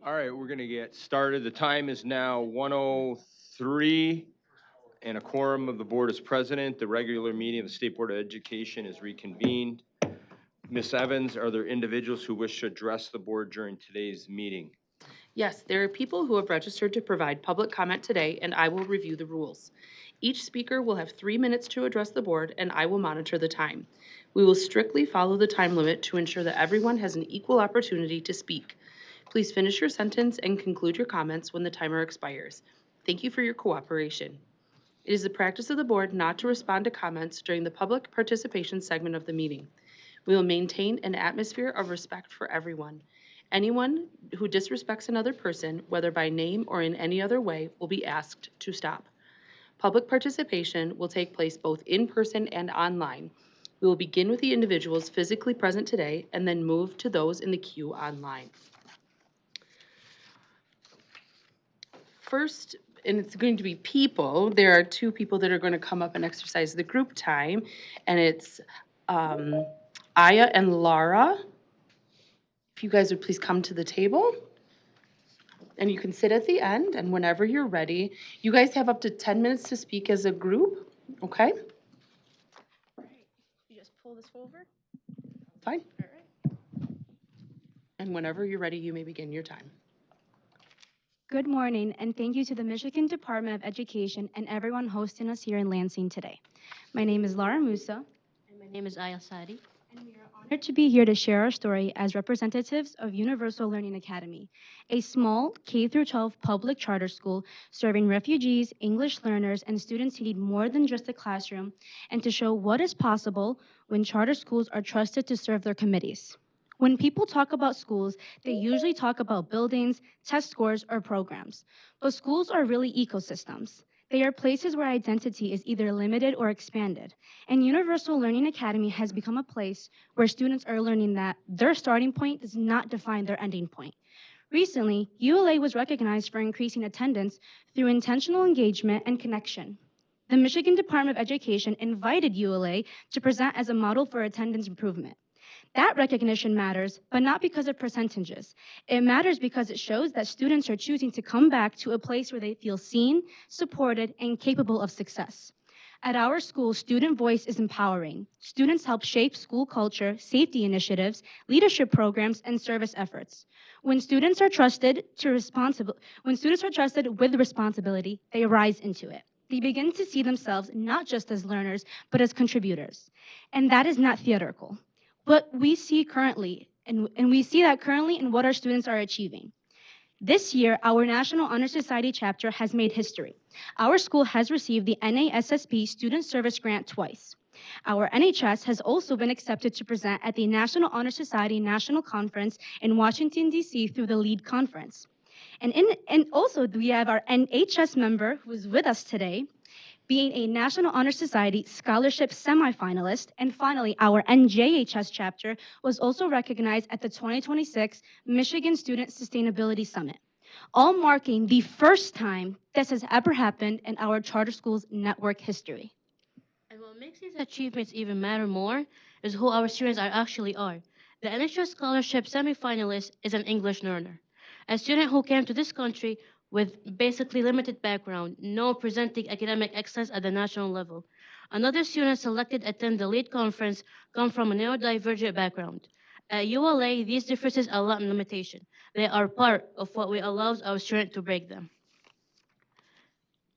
All right, we're going to get started. The time is now 1:03, and a quorum of the board is present. The regular meeting of the State Board of Education is reconvened. Ms. Evans, are there individuals who wish to address the board during today's meeting? Yes, there are people who have registered to provide public comment today, and I will review the rules. Each speaker will have 3 minutes to address the board, and I will monitor the time. We will strictly follow the time limit to ensure that everyone has an equal opportunity to speak. Please finish your sentence and conclude your comments when the timer expires. Thank you for your cooperation. It is the practice of the board not to respond to comments during the public participation segment of the meeting. We will maintain an atmosphere of respect for everyone. Anyone who disrespects another person, whether by name or in any other way, will be asked to stop. Public participation will take place both in person and online. We will begin with the individuals physically present today and then move to those in the queue online. First, and it's going to be people, there are two people that are going to come up and exercise the group time, and it's Aya and Lara. If you guys would please come to the table. And you can sit at the end, and whenever you're ready, you guys have up to 10 minutes to speak as a group, okay? You just pull this over. Fine. All right. And whenever you're ready, you may begin your time. Good morning, and thank you to the Michigan Department of Education and everyone hosting us here in Lansing today. My name is Lara Musa. And my name is Aya Sadi. And we are honored to be here to share our story as representatives of Universal Learning Academy, a small K-12 public charter school serving refugees, English learners, and students who need more than just a classroom, and to show what is possible when charter schools are trusted to serve their committees. When people talk about schools, they usually talk about buildings, test scores, or programs. But schools are really ecosystems. They are places where identity is either limited or expanded. And Universal Learning Academy has become a place where students are learning that their starting point does not define their ending point. Recently, ULA was recognized for increasing attendance through intentional engagement and connection. The Michigan Department of Education invited ULA to present as a model for attendance improvement. That recognition matters, but not because of percentages. It matters because it shows that students are choosing to come back to a place where they feel seen, supported, and capable of success. At our school, student voice is empowering. Students help shape school culture, safety initiatives, leadership programs, and service efforts. When students are trusted with responsibility, they rise into it. They begin to see themselves not just as learners, but as contributors. And that is not theatrical. But we see currently, and we see that currently in what our students are achieving. This year, our National Honor Society chapter has made history. Our school has received the NASSP Student Service Grant twice. Our NHS has also been accepted to present at the National Honor Society National Conference in Washington, D.C. through the LEAD Conference. And also we have our NHS member who is with us today, being a National Honor Society scholarship semifinalist, and finally, our NJHS chapter was also recognized at the 2026 Michigan Student Sustainability Summit, all marking the first time this has ever happened in our charter school's network history. And what makes these achievements even matter more is who our students actually are. The NHS Scholarship semifinalist is an English learner, a student who came to this country with basically limited background, no presenting academic excellence at the national level. Another student selected to attend the LEAD conference come from a neurodivergent background. At ULA, these differences are not limitation. They are part of what we allows our students to break them.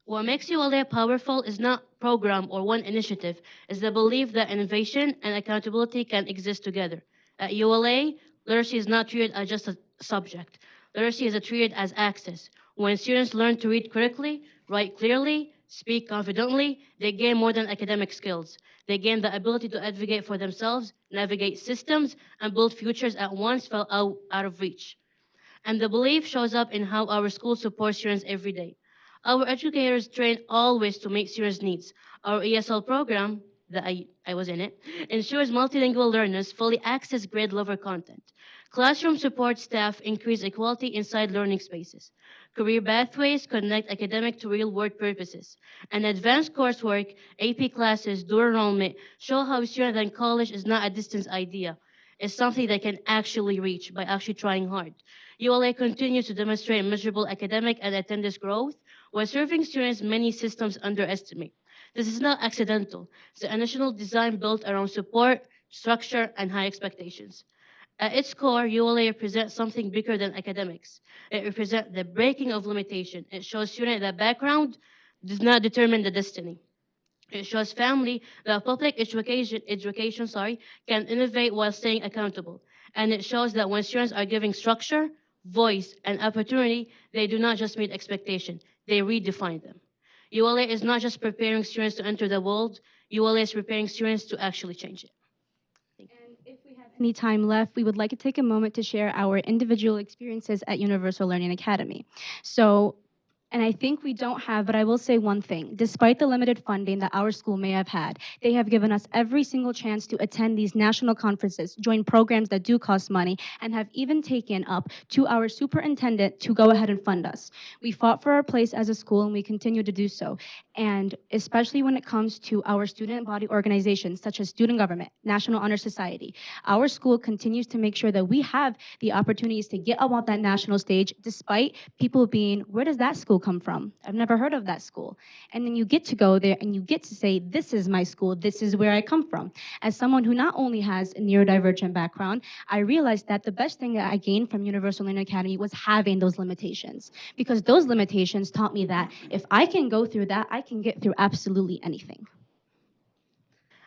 What makes ULA powerful is not program or one initiative, it's the belief that innovation and accountability can exist together. At ULA, literacy is not treated as just a subject. Literacy is treated as access. When students learn to read correctly, write clearly, speak confidently, they gain more than academic skills. They gain the ability to advocate for themselves, navigate systems, and build futures at once fell out of reach. And the belief shows up in how our school supports students every day. Our educators train always to meet students' needs. Our ESL program, that I was in it, ensures multilingual learners fully access grade level content. Classroom support staff increase equality inside learning spaces. Career pathways connect academic to real-world purposes. And advanced coursework, AP classes, dual enrollment show how students in college is not a distant idea. is something they can actually reach by actually trying hard. ULA continues to demonstrate measurable academic and attendance growth while serving students many systems underestimate. This is not accidental. It's an initial design built around support, structure, and high expectations. At its core, ULA represents something bigger than academics. It represents the breaking of limitation. It shows students that background does not determine the destiny. It shows family that public education can innovate while staying accountable. And it shows that when students are given structure, voice, and opportunity, they do not just meet expectation, they redefine them. ULA is not just preparing students to enter the world, ULA is preparing students to actually change it. Any time left, we would like to take a moment to share our individual experiences at Universal Learning Academy. So, and I think we don't have, but I will say one thing. Despite the limited funding that our school may have had, they have given us every single chance to attend these national conferences, join programs that do cost money, and have even taken up to our superintendent to go ahead and fund us. We fought for our place as a school, and we continue to do so. And especially when it comes to our student body organizations, such as Student Government, National Honor Society, our school continues to make sure that we have the opportunities to get up on that national stage, despite people being, where does that school come from? I've never heard of that school. And then you get to go there and you get to say, this is my school, this is where I come from. As someone who not only has a neurodivergent background, I realized that the best thing that I gained from Universal Learning Academy was having those limitations. Because those limitations taught me that if I can go through that, I can get through absolutely anything.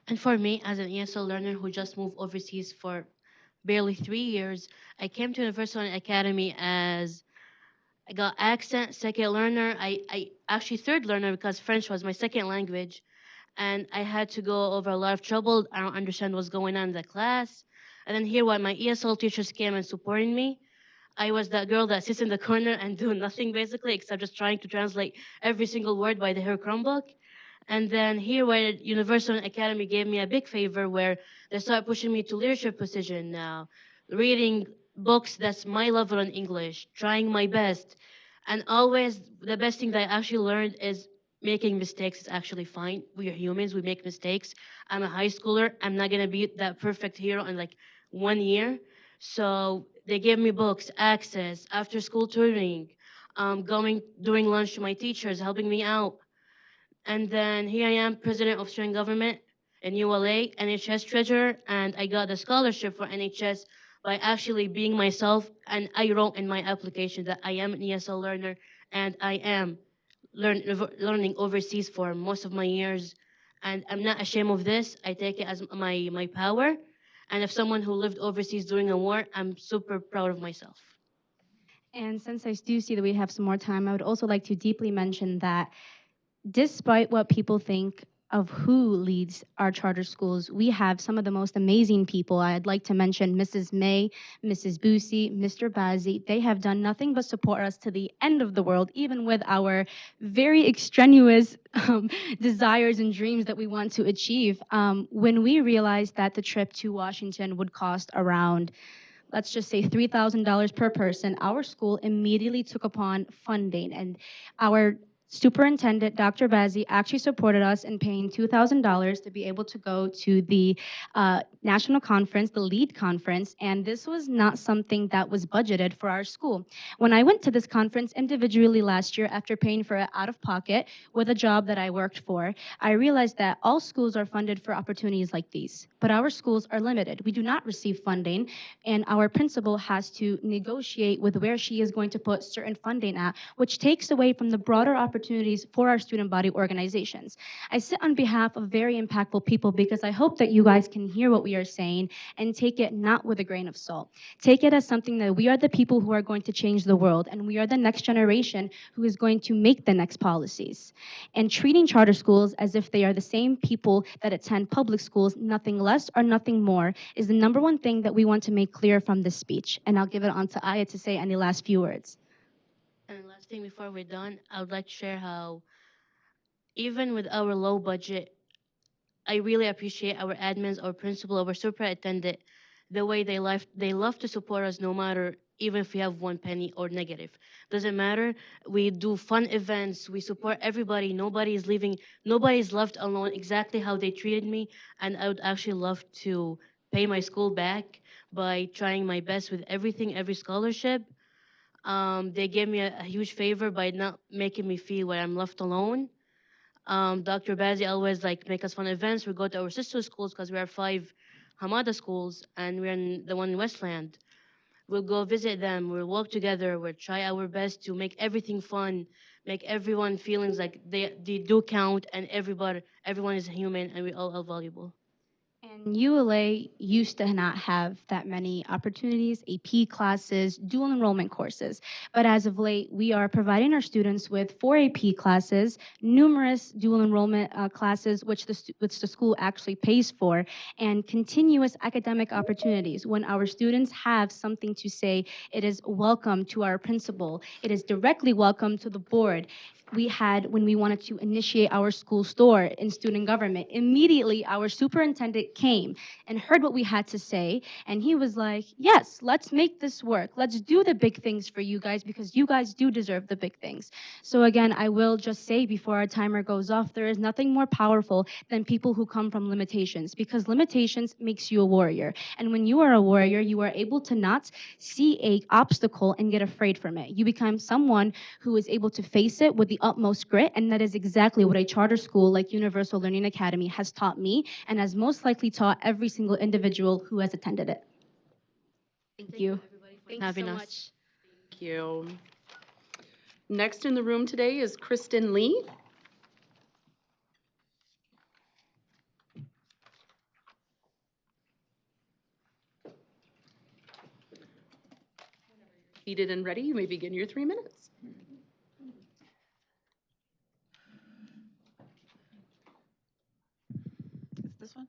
And for me, as an ESL learner who just moved overseas for barely 3 years, I came to Universal Academy as I got accent, second learner. I actually third learner because French was my second language. And I had to go over a lot of trouble. I don't understand what's going on in the class. And then here, when my ESL teachers came and supporting me, I was that girl that sits in the corner and do nothing basically, except just trying to translate every single word by the her Chromebook. And then here, where Universal Academy gave me a big favor, where they started pushing me to leadership position now, reading books that's my level in English, trying my best, and always the best thing that I actually learned is making mistakes is actually fine. We are humans, we make mistakes. I'm a high schooler. I'm not gonna be that perfect hero in like 1 year. So they gave me books, access, after school tutoring, going during lunch to my teachers, helping me out. And then here I am, president of student government in ULA, NHS treasurer, and I got a scholarship for NHS by actually being myself. And I wrote in my application that I am an ESL learner and I am learning overseas for most of my years. And I'm not ashamed of this. I take it as my power. And if someone who lived overseas during a war, I'm super proud of myself. And since I do see that we have some more time, I would also like to deeply mention that despite what people think of who leads our charter schools, we have some of the most amazing people. I'd like to mention Mrs. May, Mrs. Boosie, Mr. Bazzi. They have done nothing but support us to the end of the world, even with our very extraneous desires and dreams that we want to achieve. When we realized that the trip to Washington would cost around, let's just say $3,000 per person, our school immediately took upon funding, and our superintendent, Dr. Bazzi, actually supported us in paying $2,000 to be able to go to the national conference, the LEAD conference, and this was not something that was budgeted for our school. When I went to this conference individually last year after paying for it out of pocket with a job that I worked for, I realized that all schools are funded for opportunities like these, but our schools are limited. We do not receive funding, and our principal has to negotiate with where she is going to put certain funding at, which takes away from the broader opportunities for our student body organizations. I sit on behalf of very impactful people because I hope that you guys can hear what we are saying and take it not with a grain of salt. Take it as something that we are the people who are going to change the world, and we are the next generation who is going to make the next policies. And treating charter schools as if they are the same people that attend public schools, nothing less or nothing more, is the number one thing that we want to make clear from this speech. And I'll give it on to Aya to say any last few words. And last thing before we're done, I would like to share how even with our low budget, I really appreciate our admins, our principal, our superintendent, the way they love to support us no matter even if we have one penny or negative. Doesn't matter. We do fun events, we support everybody, nobody is leaving, nobody is left alone, exactly how they treated me. And I would actually love to pay my school back by trying my best with everything, every scholarship. They gave me a huge favor by not making me feel like I'm left alone. Dr. Bazzi always like make us fun events. We go to our sister schools because we are five Hamada schools and we're in the one in Westland. We'll go visit them. We'll walk together. We'll try our best to make everything fun, make everyone feelings like they do count, and everyone is human, and we all are valuable. And ULA used to not have that many opportunities, AP classes, dual enrollment courses. But as of late, we are providing our students with 4 AP classes, numerous dual enrollment classes, which the school actually pays for, and continuous academic opportunities. When our students have something to say, it is welcome to our principal. It is directly welcome to the board. We had when we wanted to initiate our school store in student government. Immediately, our superintendent came and heard what we had to say, and he was like, yes, let's make this work. Let's do the big things for you guys because you guys do deserve the big things. So again, I will just say before our timer goes off, there is nothing more powerful than people who come from limitations because limitations makes you a warrior. And when you are a warrior, you are able to not see a obstacle and get afraid from it. You become someone who is able to face it with the utmost grit, and that is exactly what a charter school like Universal Learning Academy has taught me and has most likely taught every single individual who has attended it. Thank you. Everybody for Thank you having so us. much. Thank you. Next in the room today is Kristen Lee. Seated and ready, you may begin your 3 minutes. Is this one?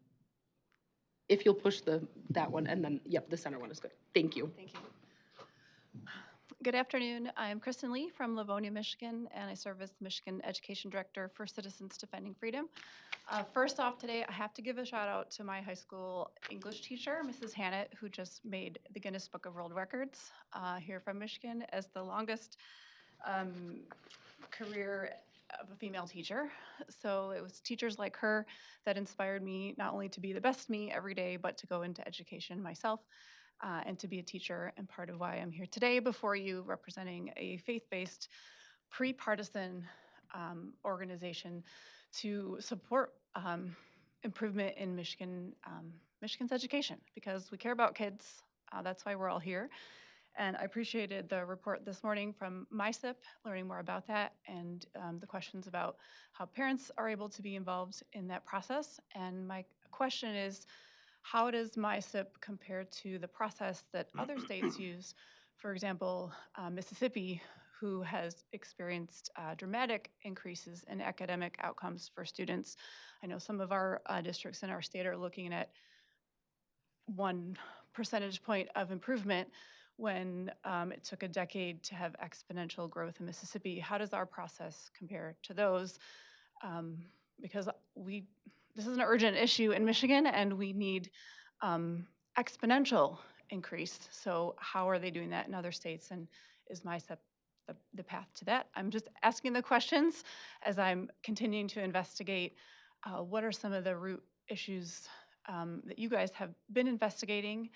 If you'll push that one and then, yep, the center one is good. Thank you. Thank you. Good afternoon. I'm Kristen Lee from Livonia, Michigan, and I serve as the Michigan Education Director for Citizens Defending Freedom. First off today, I have to give a shout out to my high school English teacher, Mrs. Hannett, who just made the Guinness Book of World Records here from Michigan as the longest career of a female teacher. So it was teachers like her that inspired me not only to be the best me every day, but to go into education myself and to be a teacher. And part of why I'm here today before you representing a faith-based, pre-partisan organization to support improvement in Michigan's education because we care about kids. That's why we're all here. And I appreciated the report this morning from MySIP, learning more about that, and the questions about how parents are able to be involved in that process. And my question is, how does MySIP compare to the process that other states use? For example, Mississippi, who has experienced dramatic increases in academic outcomes for students. I know some of our districts in our state are looking at 1 percentage point of improvement when it took a decade to have exponential growth in Mississippi. How does our process compare to those? Because this is an urgent issue in Michigan and we need exponential increase. So how are they doing that in other states, and is MySEP the path to that? I'm just asking the questions as I'm continuing to investigate what are some of the root issues that you guys have been investigating,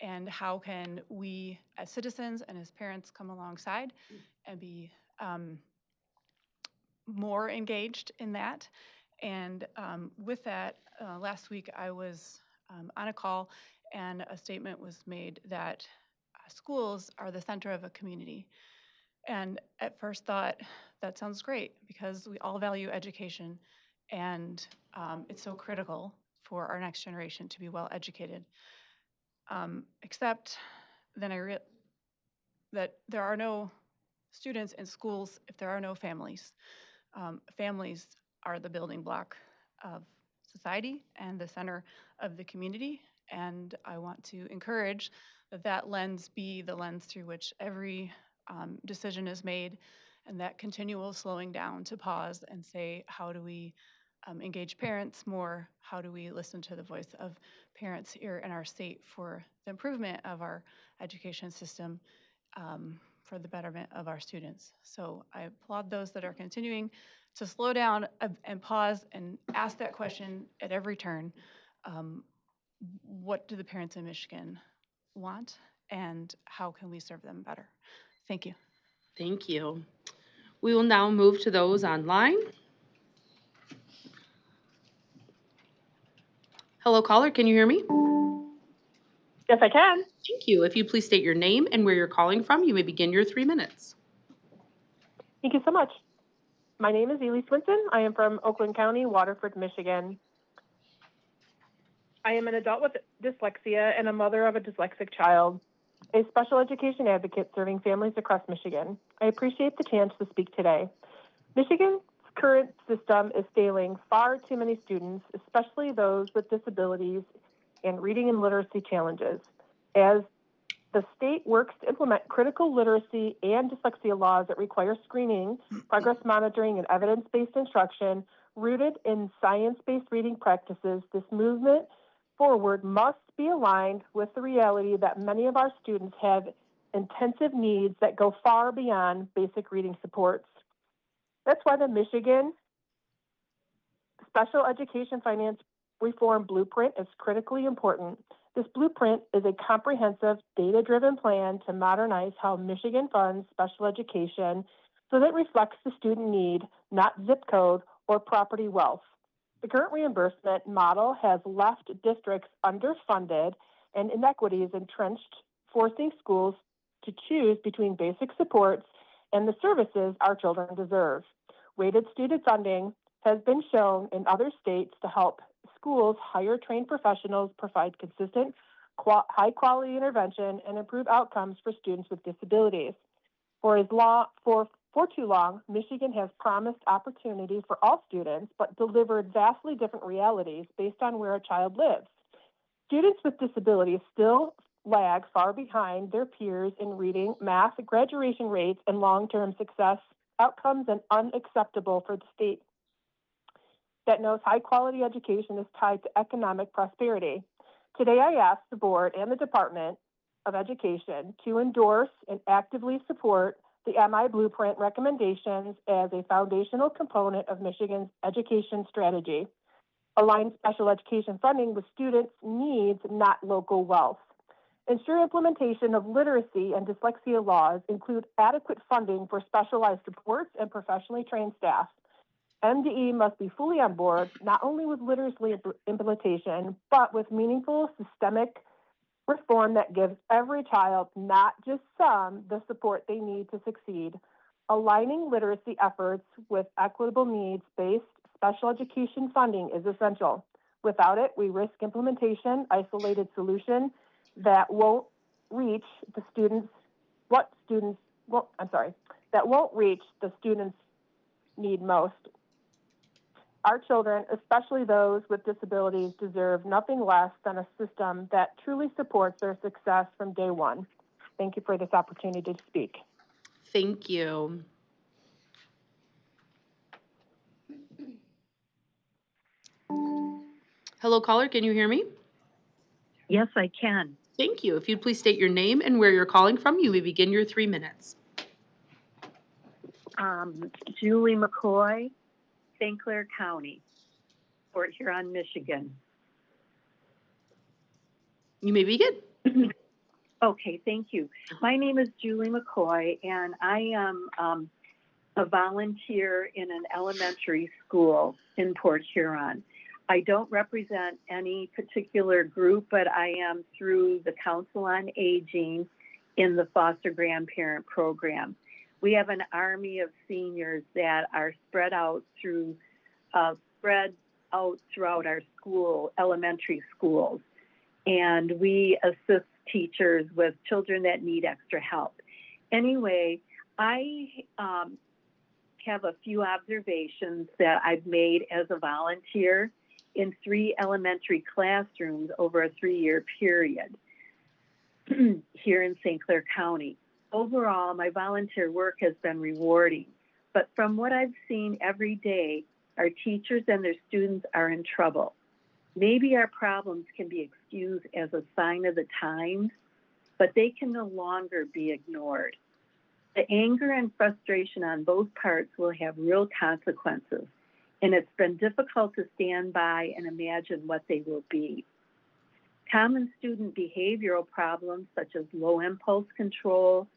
and how can we as citizens and as parents come alongside and be more engaged in that. And with that, last week I was on a call and a statement was made that schools are the center of a community. And at first thought, that sounds great because we all value education and it's so critical for our next generation to be well educated. Except then I realized that there are no students in schools if there are no families. Families are the building block of society and the center of the community. And I want to encourage that that lens be the lens through which every decision is made, and that continual slowing down to pause and say, how do we engage parents more? How do we listen to the voice of parents here in our state for the improvement of our education system, for the betterment of our students? So I applaud those that are continuing to slow down and pause and ask that question at every turn. what do the parents in Michigan want, and how can we serve them better? Thank you. Thank you. We will now move to those online. Hello, caller, can you hear me? Yes, I can. Thank you. If you please state your name and where you're calling from, you may begin your 3 minutes. Thank you so much. My name is Ely Swinson. I am from Oakland County, Waterford, Michigan. I am an adult with dyslexia and a mother of a dyslexic child, a special education advocate serving families across Michigan. I appreciate the chance to speak today. Michigan's current system is failing far too many students, especially those with disabilities and reading and literacy challenges. As the state works to implement critical literacy and dyslexia laws that require screening, progress monitoring, and evidence-based instruction rooted in science-based reading practices, this movement forward must be aligned with the reality that many of our students have intensive needs that go far beyond basic reading supports. That's why the Michigan Special Education Finance Reform Blueprint is critically important. This blueprint is a comprehensive, data-driven plan to modernize how Michigan funds special education so that it reflects the student need, not zip code or property wealth. The current reimbursement model has left districts underfunded and inequities entrenched, forcing schools to choose between basic supports and the services our children deserve. Weighted student funding has been shown in other states to help schools hire trained professionals, provide consistent, high-quality intervention, and improve outcomes for students with disabilities. For too long, Michigan has promised opportunity for all students, but delivered vastly different realities based on where a child lives. Students with disabilities still lag far behind their peers in reading, math, graduation rates, and long-term success outcomes, and unacceptable for the state that knows high-quality education is tied to economic prosperity. Today, I ask the board and the Department of Education to endorse and actively support the MI Blueprint recommendations as a foundational component of Michigan's education strategy. Align special education funding with students' needs, not local wealth. Ensure implementation of literacy and dyslexia laws include adequate funding for specialized supports and professionally trained staff. MDE must be fully on board, not only with literacy implementation, but with meaningful systemic reform that gives every child, not just some, the support they need to succeed. Aligning literacy efforts with equitable needs-based special education funding is essential. Without it, we risk implementation, isolated solution that won't reach the students, that won't reach the students need most. Our children, especially those with disabilities, deserve nothing less than a system that truly supports their success from day one. Thank you for this opportunity to speak. Thank you. Hello, caller, can you hear me? Yes, I can. Thank you. If you'd please state your name and where you're calling from, you may begin your 3 minutes. Julie McCoy, St. Clair County, Port Huron, Michigan. You may begin. Okay, thank you. My name is Julie McCoy, and I am a volunteer in an elementary school in Port Huron. I don't represent any particular group, but I am through the Council on Aging in the foster grandparent program. We have an army of seniors that are spread out throughout our elementary schools, and we assist teachers with children that need extra help. Anyway, I have a few observations that I've made as a volunteer in 3 elementary classrooms over a 3-year period here in St. Clair County. Overall, my volunteer work has been rewarding, but from what I've seen every day, our teachers and their students are in trouble. Maybe our problems can be excused as a sign of the times, but they can no longer be ignored. The anger and frustration on both parts will have real consequences, and it's been difficult to stand by and imagine what they will be. Common student behavioral problems such as low impulse control,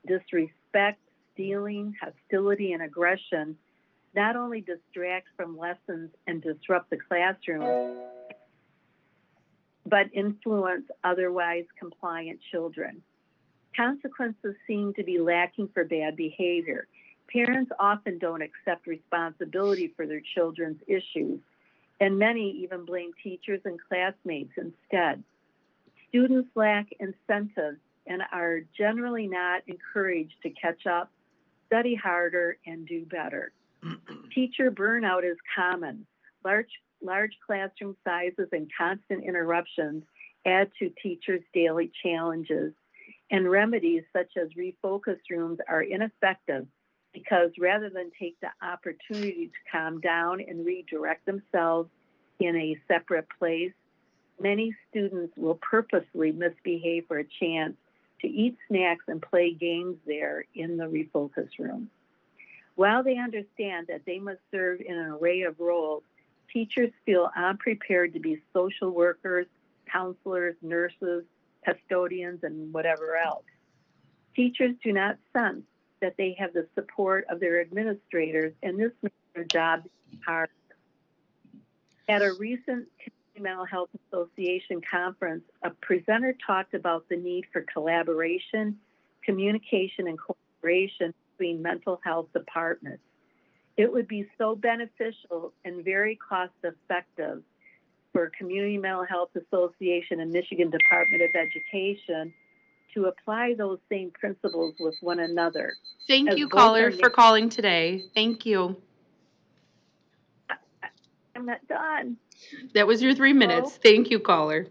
disrespect, stealing, hostility, and aggression not only distract from lessons and disrupt the classroom, but influence otherwise compliant children. Consequences seem to be lacking for bad behavior. Parents often don't accept responsibility for their children's issues, and many even blame teachers and classmates instead. Students lack incentives and are generally not encouraged to catch up, study harder, and do better. Teacher burnout is common. Large classroom sizes and constant interruptions add to teachers' daily challenges, and remedies such as refocus rooms are ineffective because rather than take the opportunity to calm down and redirect themselves in a separate place, many students will purposely misbehave for a chance to eat snacks and play games there in the refocus room. While they understand that they must serve in an array of roles, teachers feel unprepared to be social workers, counselors, nurses, custodians, and whatever else. Teachers do not sense that they have the support of their administrators, and this makes their job hard. At a recent Mental Health Association conference, a presenter talked about the need for collaboration, communication, and cooperation between mental health departments. It would be so beneficial and very cost effective for Community Mental Health Association and Michigan Department of Education to apply those same principles with one another. Thank As you, both caller, are for calling today. Thank you. I'm not done. That was your 3 minutes. Hello? Thank you, caller.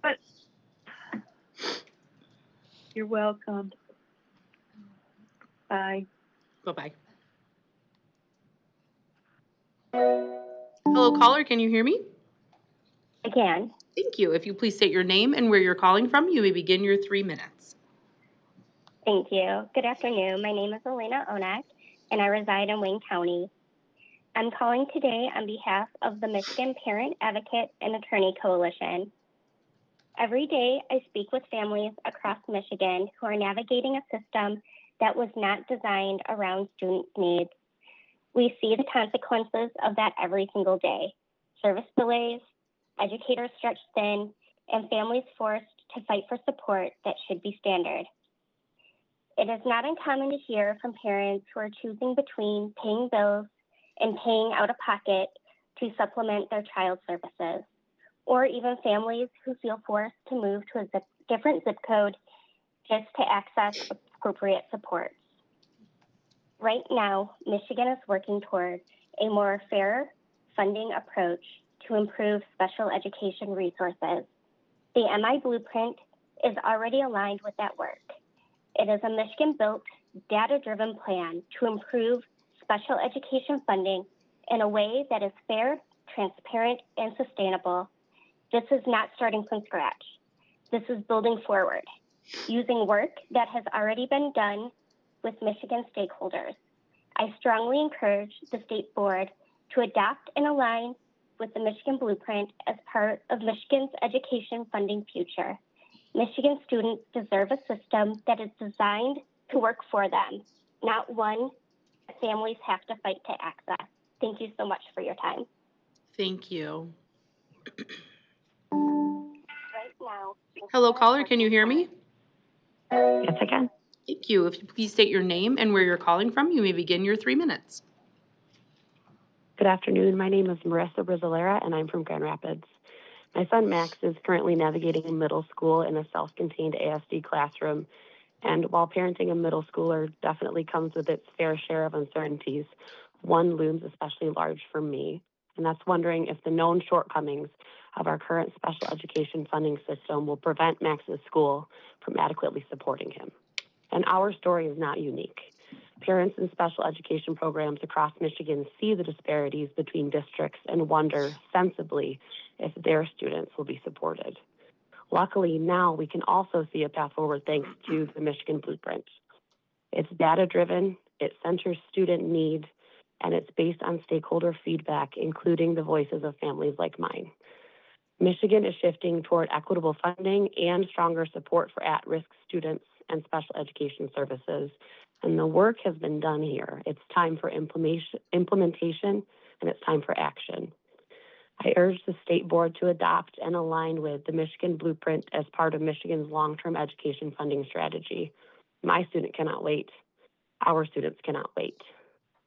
But you're welcome. Bye. Bye-bye. Hello, caller, can you hear me? I can. Thank you. If you please state your name and where you're calling from, you may begin your 3 minutes. Thank you. Good afternoon. My name is Elena Onak, and I reside in Wayne County. I'm calling today on behalf of the Michigan Parent Advocate and Attorney Coalition. Every day, I speak with families across Michigan who are navigating a system that was not designed around students' needs. We see the consequences of that every single day. Service delays, educators stretched thin, and families forced to fight for support that should be standard. It is not uncommon to hear from parents who are choosing between paying bills and paying out of pocket to supplement their child services, or even families who feel forced to move to a different zip code just to access appropriate supports. Right now, Michigan is working toward a more fair funding approach to improve special education resources. The MI Blueprint is already aligned with that work. It is a Michigan-built, data-driven plan to improve special education funding in a way that is fair, transparent, and sustainable. This is not starting from scratch. This is building forward, using work that has already been done with Michigan stakeholders. I strongly encourage the state board to adopt and align with the Michigan Blueprint as part of Michigan's education funding future. Michigan students deserve a system that is designed to work for them, not one that families have to fight to access. Thank you so much for your time. Thank you. Right now. Hello, caller, can you hear me? Yes, I can. Thank you. If you please state your name and where you're calling from, you may begin your 3 minutes. Good afternoon. My name is Marissa Brizolera, and I'm from Grand Rapids. My son Max is currently navigating middle school in a self-contained ASD classroom. And while parenting a middle schooler definitely comes with its fair share of uncertainties, one looms especially large for me. And that's wondering if the known shortcomings of our current special education funding system will prevent Max's school from adequately supporting him. And our story is not unique. Parents in special education programs across Michigan see the disparities between districts and wonder sensibly if their students will be supported. Luckily, now we can also see a path forward thanks to the Michigan Blueprint. It's data-driven, it centers student need, and it's based on stakeholder feedback, including the voices of families like mine. Michigan is shifting toward equitable funding and stronger support for at-risk students and special education services. And the work has been done here. It's time for implementation, and it's time for action. I urge the state board to adopt and align with the Michigan Blueprint as part of Michigan's long-term education funding strategy. My student cannot wait. Our students cannot wait.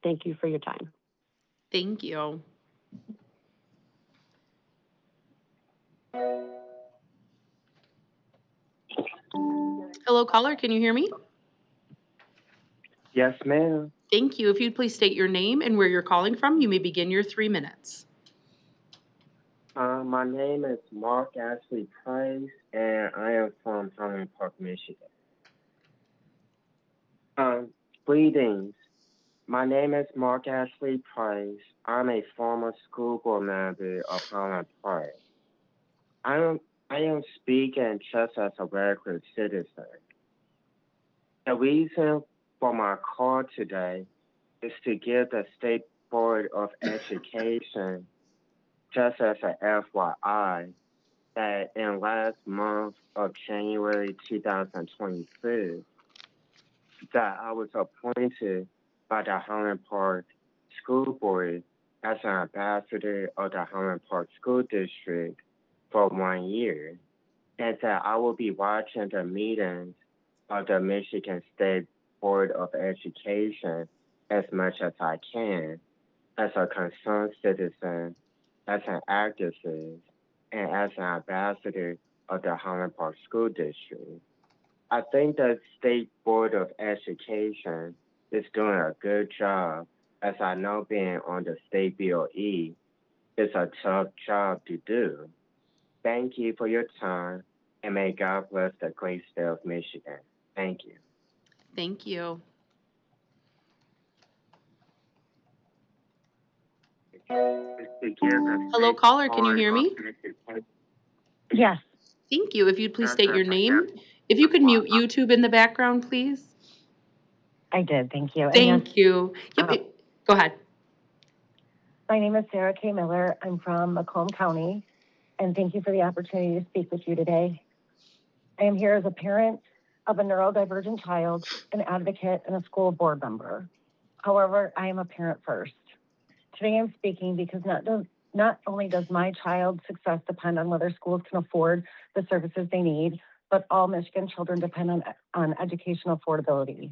Thank you for your time. Thank you. Hello, caller, can you hear me? Yes, ma'am. Thank you. If you'd please state your name and where you're calling from, you may begin your 3 minutes. My name is Mark Ashley Price, and I am from Highland Park, Michigan. Greetings. My name is Mark Ashley Price. I'm a former school board member of Highland Park. I am speaking just as a regular citizen. The reason for my call today is to give the State Board of Education, just as an FYI, that in last month of January 2022, that I was appointed by the Highland Park School Board as an ambassador of the Highland Park School District for 1 year, and that I will be watching the meetings of the Michigan State Board of Education as much as I can, as a concerned citizen, as an activist, and as an ambassador of the Highland Park School District. I think the State Board of Education is doing a good job, as I know being on the state BOE is a tough job to do. Thank you for your time, and may God bless the great state of Michigan. Thank you. Thank you. Hello, caller, can you hear me? Yes. Thank you. If you'd please state your name. If you could mute YouTube in the background, please. I did, thank you. Thank you. Yep, go ahead. My name is Sarah K. Miller. I'm from Macomb County, and thank you for the opportunity to speak with you today. I am here as a parent of a neurodivergent child, an advocate, and a school board member. However, I am a parent first. Today I'm speaking because not only does my child's success depend on whether schools can afford the services they need, but all Michigan children depend on educational affordability.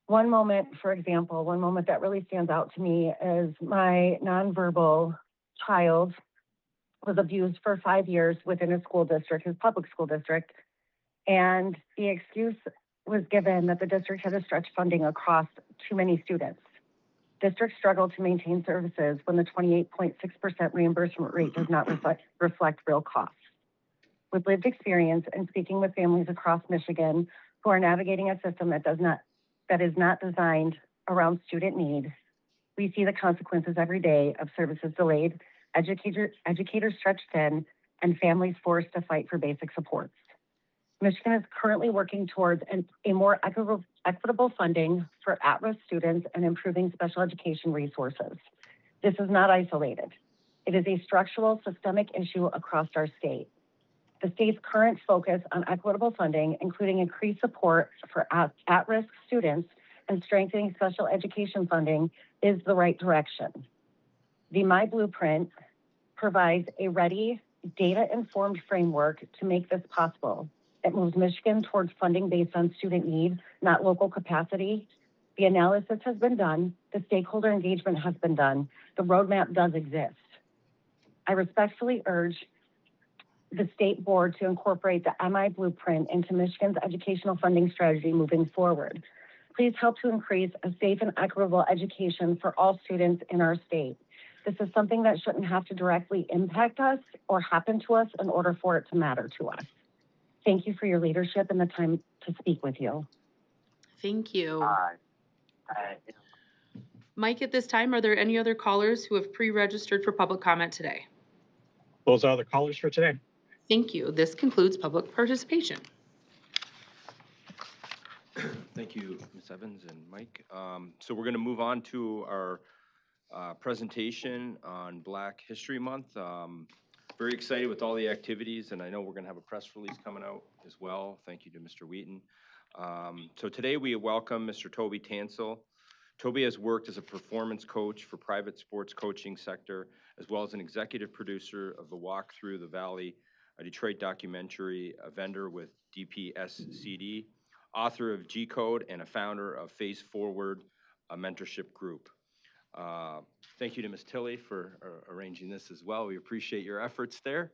One moment that really stands out to me is my nonverbal child was abused for 5 years within his school district, his public school district, and the excuse was given that the district had to stretch funding across too many students. Districts struggle to maintain services when the 28.6% reimbursement rate does not reflect real costs. With lived experience and speaking with families across Michigan who are navigating a system that is not designed around student need, we see the consequences every day of services delayed, educators stretched thin, and families forced to fight for basic supports. Michigan is currently working towards a more equitable funding for at-risk students and improving special education resources. This is not isolated. It is a structural, systemic issue across our state. The state's current focus on equitable funding, including increased support for at-risk students and strengthening special education funding, is the right direction. The My Blueprint provides a ready, data-informed framework to make this possible. It moves Michigan towards funding based on student need, not local capacity. The analysis has been done. The stakeholder engagement has been done. The roadmap does exist. I respectfully urge the state board to incorporate the MI Blueprint into Michigan's educational funding strategy moving forward. Please help to increase a safe and equitable education for all students in our state. This is something that shouldn't have to directly impact us or happen to us in order for it to matter to us. Thank you for your leadership and the time to speak with you. Thank you. Mike, at this time, are there any other callers who have pre-registered for public comment today? Those are the callers for today. Thank you. This concludes public participation. Thank you, Ms. Evans and Mike. So we're going to move on to our presentation on Black History Month. Very excited with all the activities, and I know we're going to have a press release coming out as well. Thank you to Mr. Wheaton. So today we welcome Mr. Toby Tansel. Toby has worked as a performance coach for private sports coaching sector, as well as an executive producer of the Walk Through the Valley, a Detroit documentary, a vendor with DPSCD, author of G Code, and a founder of Face Forward, a mentorship group. Thank you to Ms. Tilley for arranging this as well. We appreciate your efforts there,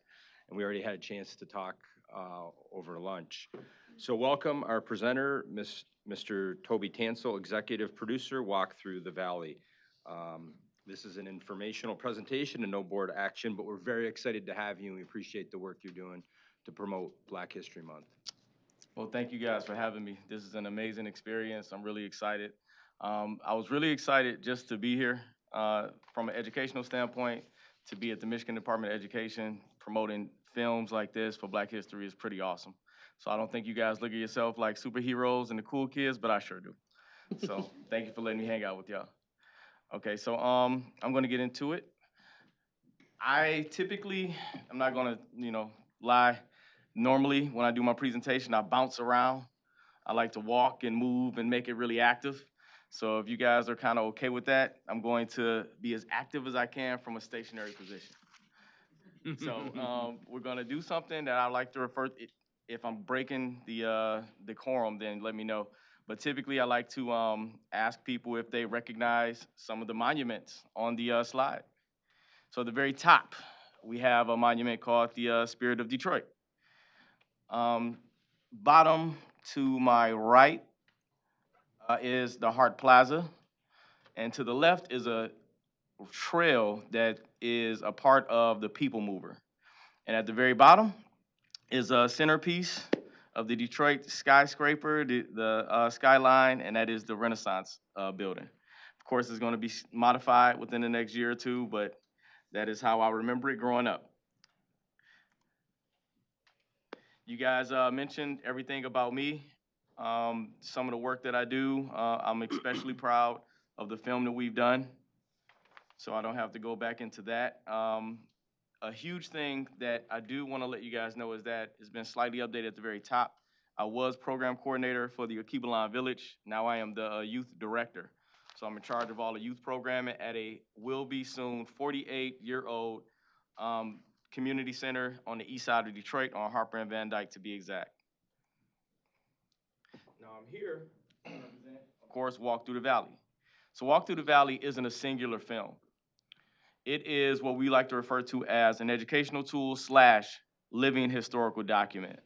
and we already had a chance to talk over lunch. So welcome our presenter, Mr. Toby Tansel, executive producer, Walk Through the Valley. This is an informational presentation and no board action, but we're very excited to have you, and we appreciate the work you're doing to promote Black History Month. Well, thank you guys for having me. This is an amazing experience. I'm really excited. I was really excited just to be here from an educational standpoint, to be at the Michigan Department of Education. Promoting films like this for Black history is pretty awesome. So I don't think you guys look at yourself like superheroes and the cool kids, but I sure do. So thank you for letting me hang out with y'all. Okay, so I'm gonna get into it. I'm not gonna, lie. Normally, when I do my presentation, I bounce around. I like to walk and move and make it really active. So if you guys are kind of okay with that, I'm going to be as active as I can from a stationary position. So we're gonna do something that I like to refer, if I'm breaking the decorum, then let me know. But typically I like to ask people if they recognize some of the monuments on the slide. So at the very top, we have a monument called the Spirit of Detroit. Bottom to my right is the Hart Plaza, and to the left is a trail that is a part of the People Mover. And at the very bottom is a centerpiece of the Detroit skyscraper, the skyline, and that is the Renaissance building. Of course, it's going to be modified within the next year or two, but that is how I remember it growing up. You guys mentioned everything about me, some of the work that I do. I'm especially proud of the film that we've done, so I don't have to go back into that. A huge thing that I do want to let you guys know is that it's been slightly updated at the very top. I was program coordinator for the Akibalan Village. Now I am the youth director. So I'm in charge of all the youth programming at a will be soon 48-year-old community center on the east side of Detroit on Harper and Van Dyke, to be exact. Now I'm here to represent, of course, Walk Through the Valley. So Walk Through the Valley isn't a singular film. It is what we like to refer to as an educational tool / living historical document.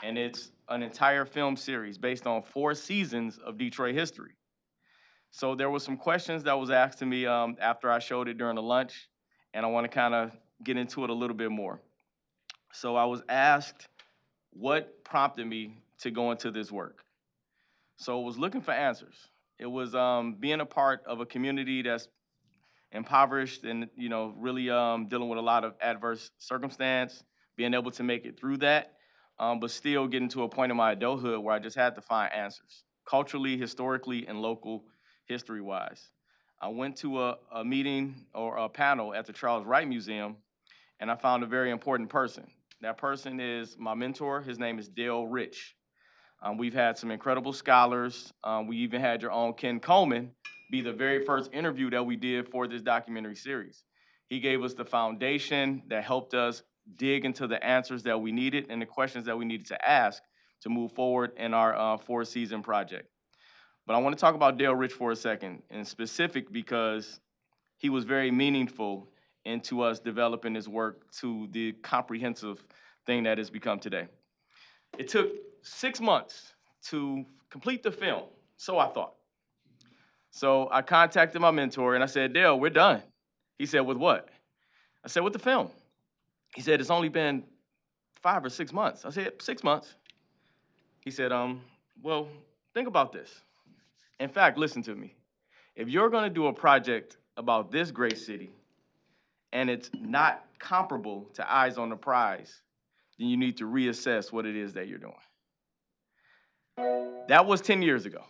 And it's an entire film series based on 4 seasons of Detroit history. So there were some questions that was asked to me after I showed it during the lunch, and I want to kind of get into it a little bit more. So I was asked what prompted me to go into this work. So I was looking for answers. It was being a part of a community that's impoverished and really dealing with a lot of adverse circumstance, being able to make it through that, but still getting to a point in my adulthood where I just had to find answers, culturally, historically, and local history-wise. I went to a meeting or a panel at the Charles Wright Museum, and I found a very important person. That person is my mentor. His name is Dale Rich. We've had some incredible scholars. We even had your own Ken Coleman be the very first interview that we did for this documentary series. He gave us the foundation that helped us dig into the answers that we needed and the questions that we needed to ask to move forward in our 4-season project. But I want to talk about Dale Rich for a second, in specific because he was very meaningful into us developing this work to the comprehensive thing that it's become today. It took 6 months to complete the film, so I thought. So I contacted my mentor and I said, Dale, we're done. He said, with what? I said, with the film. He said, it's only been 5 or 6 months. I said, 6 months. He said, well, think about this. In fact, listen to me. If you're gonna do a project about this great city and it's not comparable to Eyes on the Prize, then you need to reassess what it is that you're doing. That was 10 years ago.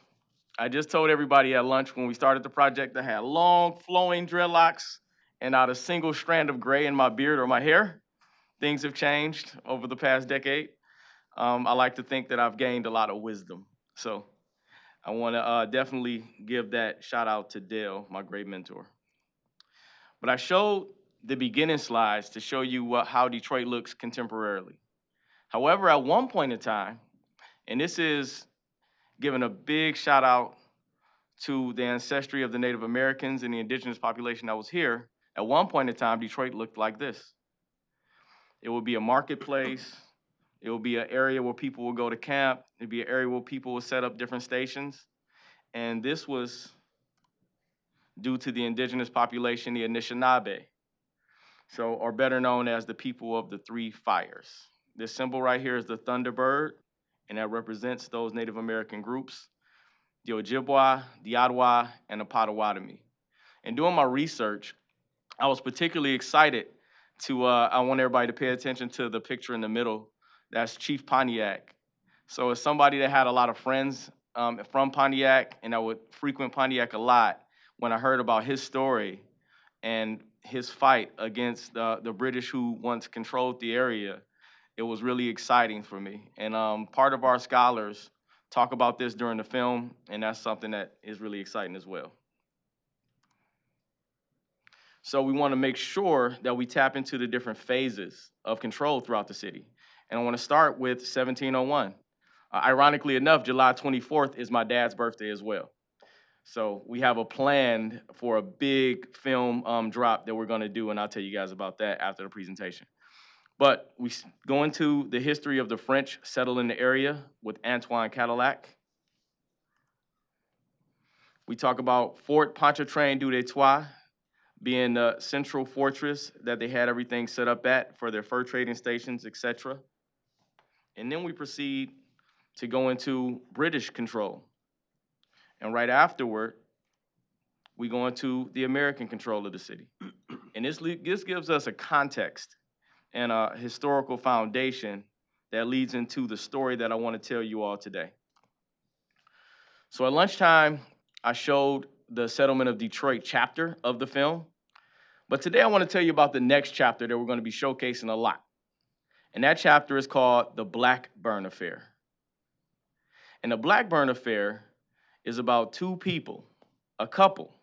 I just told everybody at lunch when we started the project, I had long flowing dreadlocks and not a single strand of gray in my beard or my hair. things have changed over the past decade. I like to think that I've gained a lot of wisdom. So I want to definitely give that shout out to Dale, my great mentor. But I showed the beginning slides to show you how Detroit looks contemporarily. However, at one point in time, and this is giving a big shout out to the ancestry of the Native Americans and the indigenous population that was here, at one point in time, Detroit looked like this. It would be a marketplace. It would be an area where people would go to camp. It'd be an area where people would set up different stations. And this was due to the indigenous population, the Anishinaabe. So, or better known as the people of the three fires. This symbol right here is the Thunderbird, and that represents those Native American groups, the Ojibwa, the Ottawa, and the Potawatomi. And doing my research, I was particularly excited to, I want everybody to pay attention to the picture in the middle. That's Chief Pontiac. So as somebody that had a lot of friends from Pontiac, and I would frequent Pontiac a lot, when I heard about his story and his fight against the British who once controlled the area, it was really exciting for me. And part of our scholars talk about this during the film, and that's something that is really exciting as well. So we want to make sure that we tap into the different phases of control throughout the city. And I want to start with 1701. Ironically enough, July 24th is my dad's birthday as well. So we have a plan for a big film drop that we're going to do, and I'll tell you guys about that after the presentation. But we go into the history of the French settling the area with Antoine Cadillac. We talk about Fort Pontchartrain du Détroit being the central fortress that they had everything set up at for their fur trading stations, etc. And then we proceed to go into British control. And right afterward, we go into the American control of the city. And this gives us a context and a historical foundation that leads into the story that I want to tell you all today. So at lunchtime, I showed the Settlement of Detroit chapter of the film. But today I want to tell you about the next chapter that we're going to be showcasing a lot. And that chapter is called the Blackburn Affair. And the Blackburn Affair is about two people, a couple.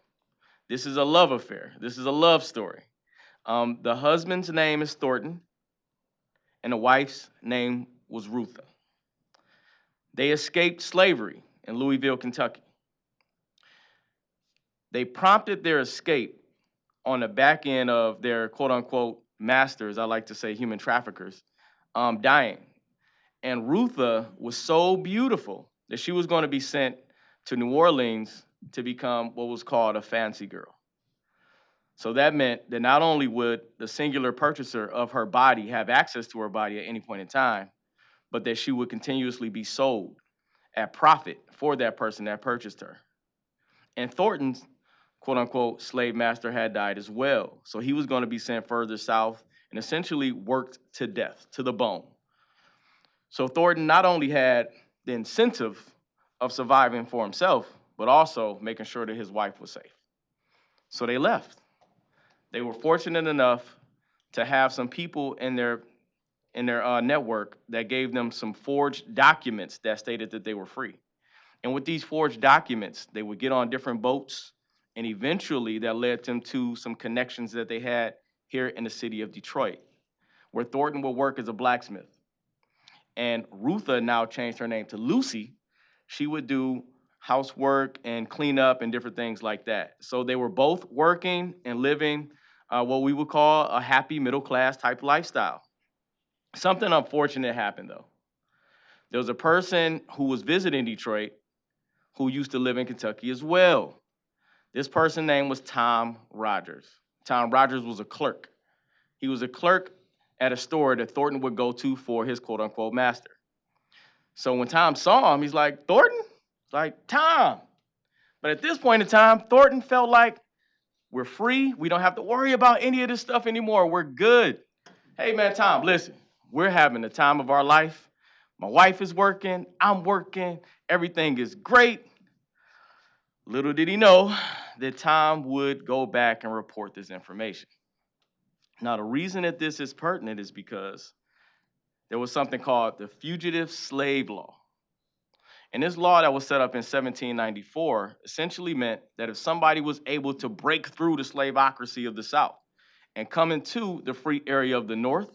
This is a love affair. This is a love story. The husband's name is Thornton, and the wife's name was Rutha. They escaped slavery in Louisville, Kentucky. They prompted their escape on the back end of their quote-unquote masters, I like to say human traffickers, dying. And Rutha was so beautiful that she was going to be sent to New Orleans to become what was called a fancy girl. So that meant that not only would the singular purchaser of her body have access to her body at any point in time, but that she would continuously be sold at profit for that person that purchased her. And Thornton's quote-unquote slave master had died as well. So he was going to be sent further south and essentially worked to death, to the bone. So Thornton not only had the incentive of surviving for himself, but also making sure that his wife was safe. So they left. They were fortunate enough to have some people in their network that gave them some forged documents that stated that they were free. And with these forged documents, they would get on different boats, and eventually that led them to some connections that they had here in the city of Detroit, where Thornton would work as a blacksmith. And Rutha now changed her name to Lucy. She would do housework and cleanup and different things like that. So they were both working and living what we would call a happy middle class type lifestyle. Something unfortunate happened though. There was a person who was visiting Detroit who used to live in Kentucky as well. This person's name was Tom Rogers. Tom Rogers was a clerk. He was a clerk at a store that Thornton would go to for his quote-unquote master. So when Tom saw him, he's like, Thornton? It's like, Tom. But at this point in time, Thornton felt like, we're free. We don't have to worry about any of this stuff anymore. We're good. Hey, man, Tom, listen. We're having the time of our life. My wife is working. I'm working. Everything is great. Little did he know that Tom would go back and report this information. Now, the reason that this is pertinent is because there was something called the Fugitive Slave Law. And this law that was set up in 1794 essentially meant that if somebody was able to break through the slaveocracy of the South and come into the free area of the North,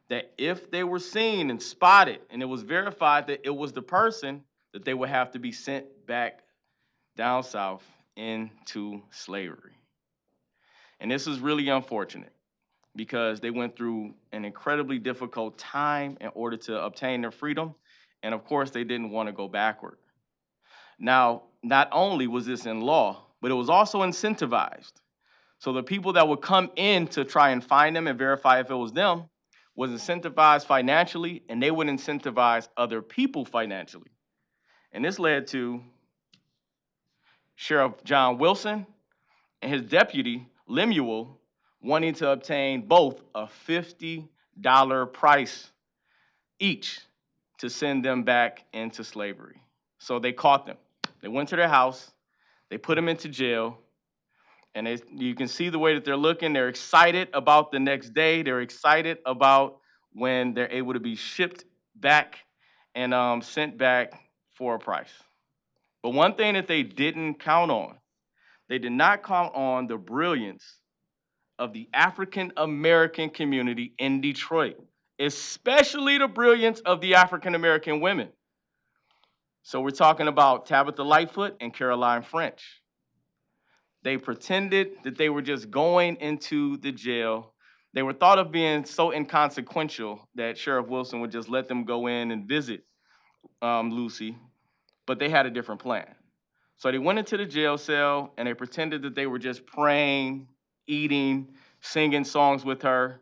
that if they were seen and spotted and it was verified that it was the person, that they would have to be sent back down south into slavery. And this is really unfortunate because they went through an incredibly difficult time in order to obtain their freedom. And of course, they didn't want to go backward. Now, not only was this in law, but it was also incentivized. So the people that would come in to try and find them and verify if it was them was incentivized financially, and they would incentivize other people financially. And this led to Sheriff John Wilson and his deputy, Lemuel, wanting to obtain both a $50 price each to send them back into slavery. So they caught them. They went to their house, they put them into jail, and you can see the way that they're looking. They're excited about the next day. They're excited about when they're able to be shipped back and sent back for a price. But one thing that they didn't count on, they did not count on the brilliance of the African American community in Detroit, especially the brilliance of the African American women. So we're talking about Tabitha Lightfoot and Caroline French. They pretended that they were just going into the jail. They were thought of being so inconsequential that Sheriff Wilson would just let them go in and visit Lucy, but they had a different plan. So they went into the jail cell and they pretended that they were just praying, eating, singing songs with her,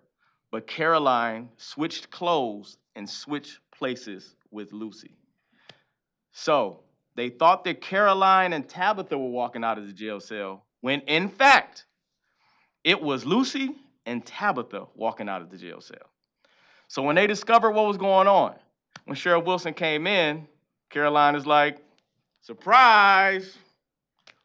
but Caroline switched clothes and switched places with Lucy. So they thought that Caroline and Tabitha were walking out of the jail cell, when in fact, it was Lucy and Tabitha walking out of the jail cell. So when they discovered what was going on, when Sheriff Wilson came in, Caroline is like, surprise,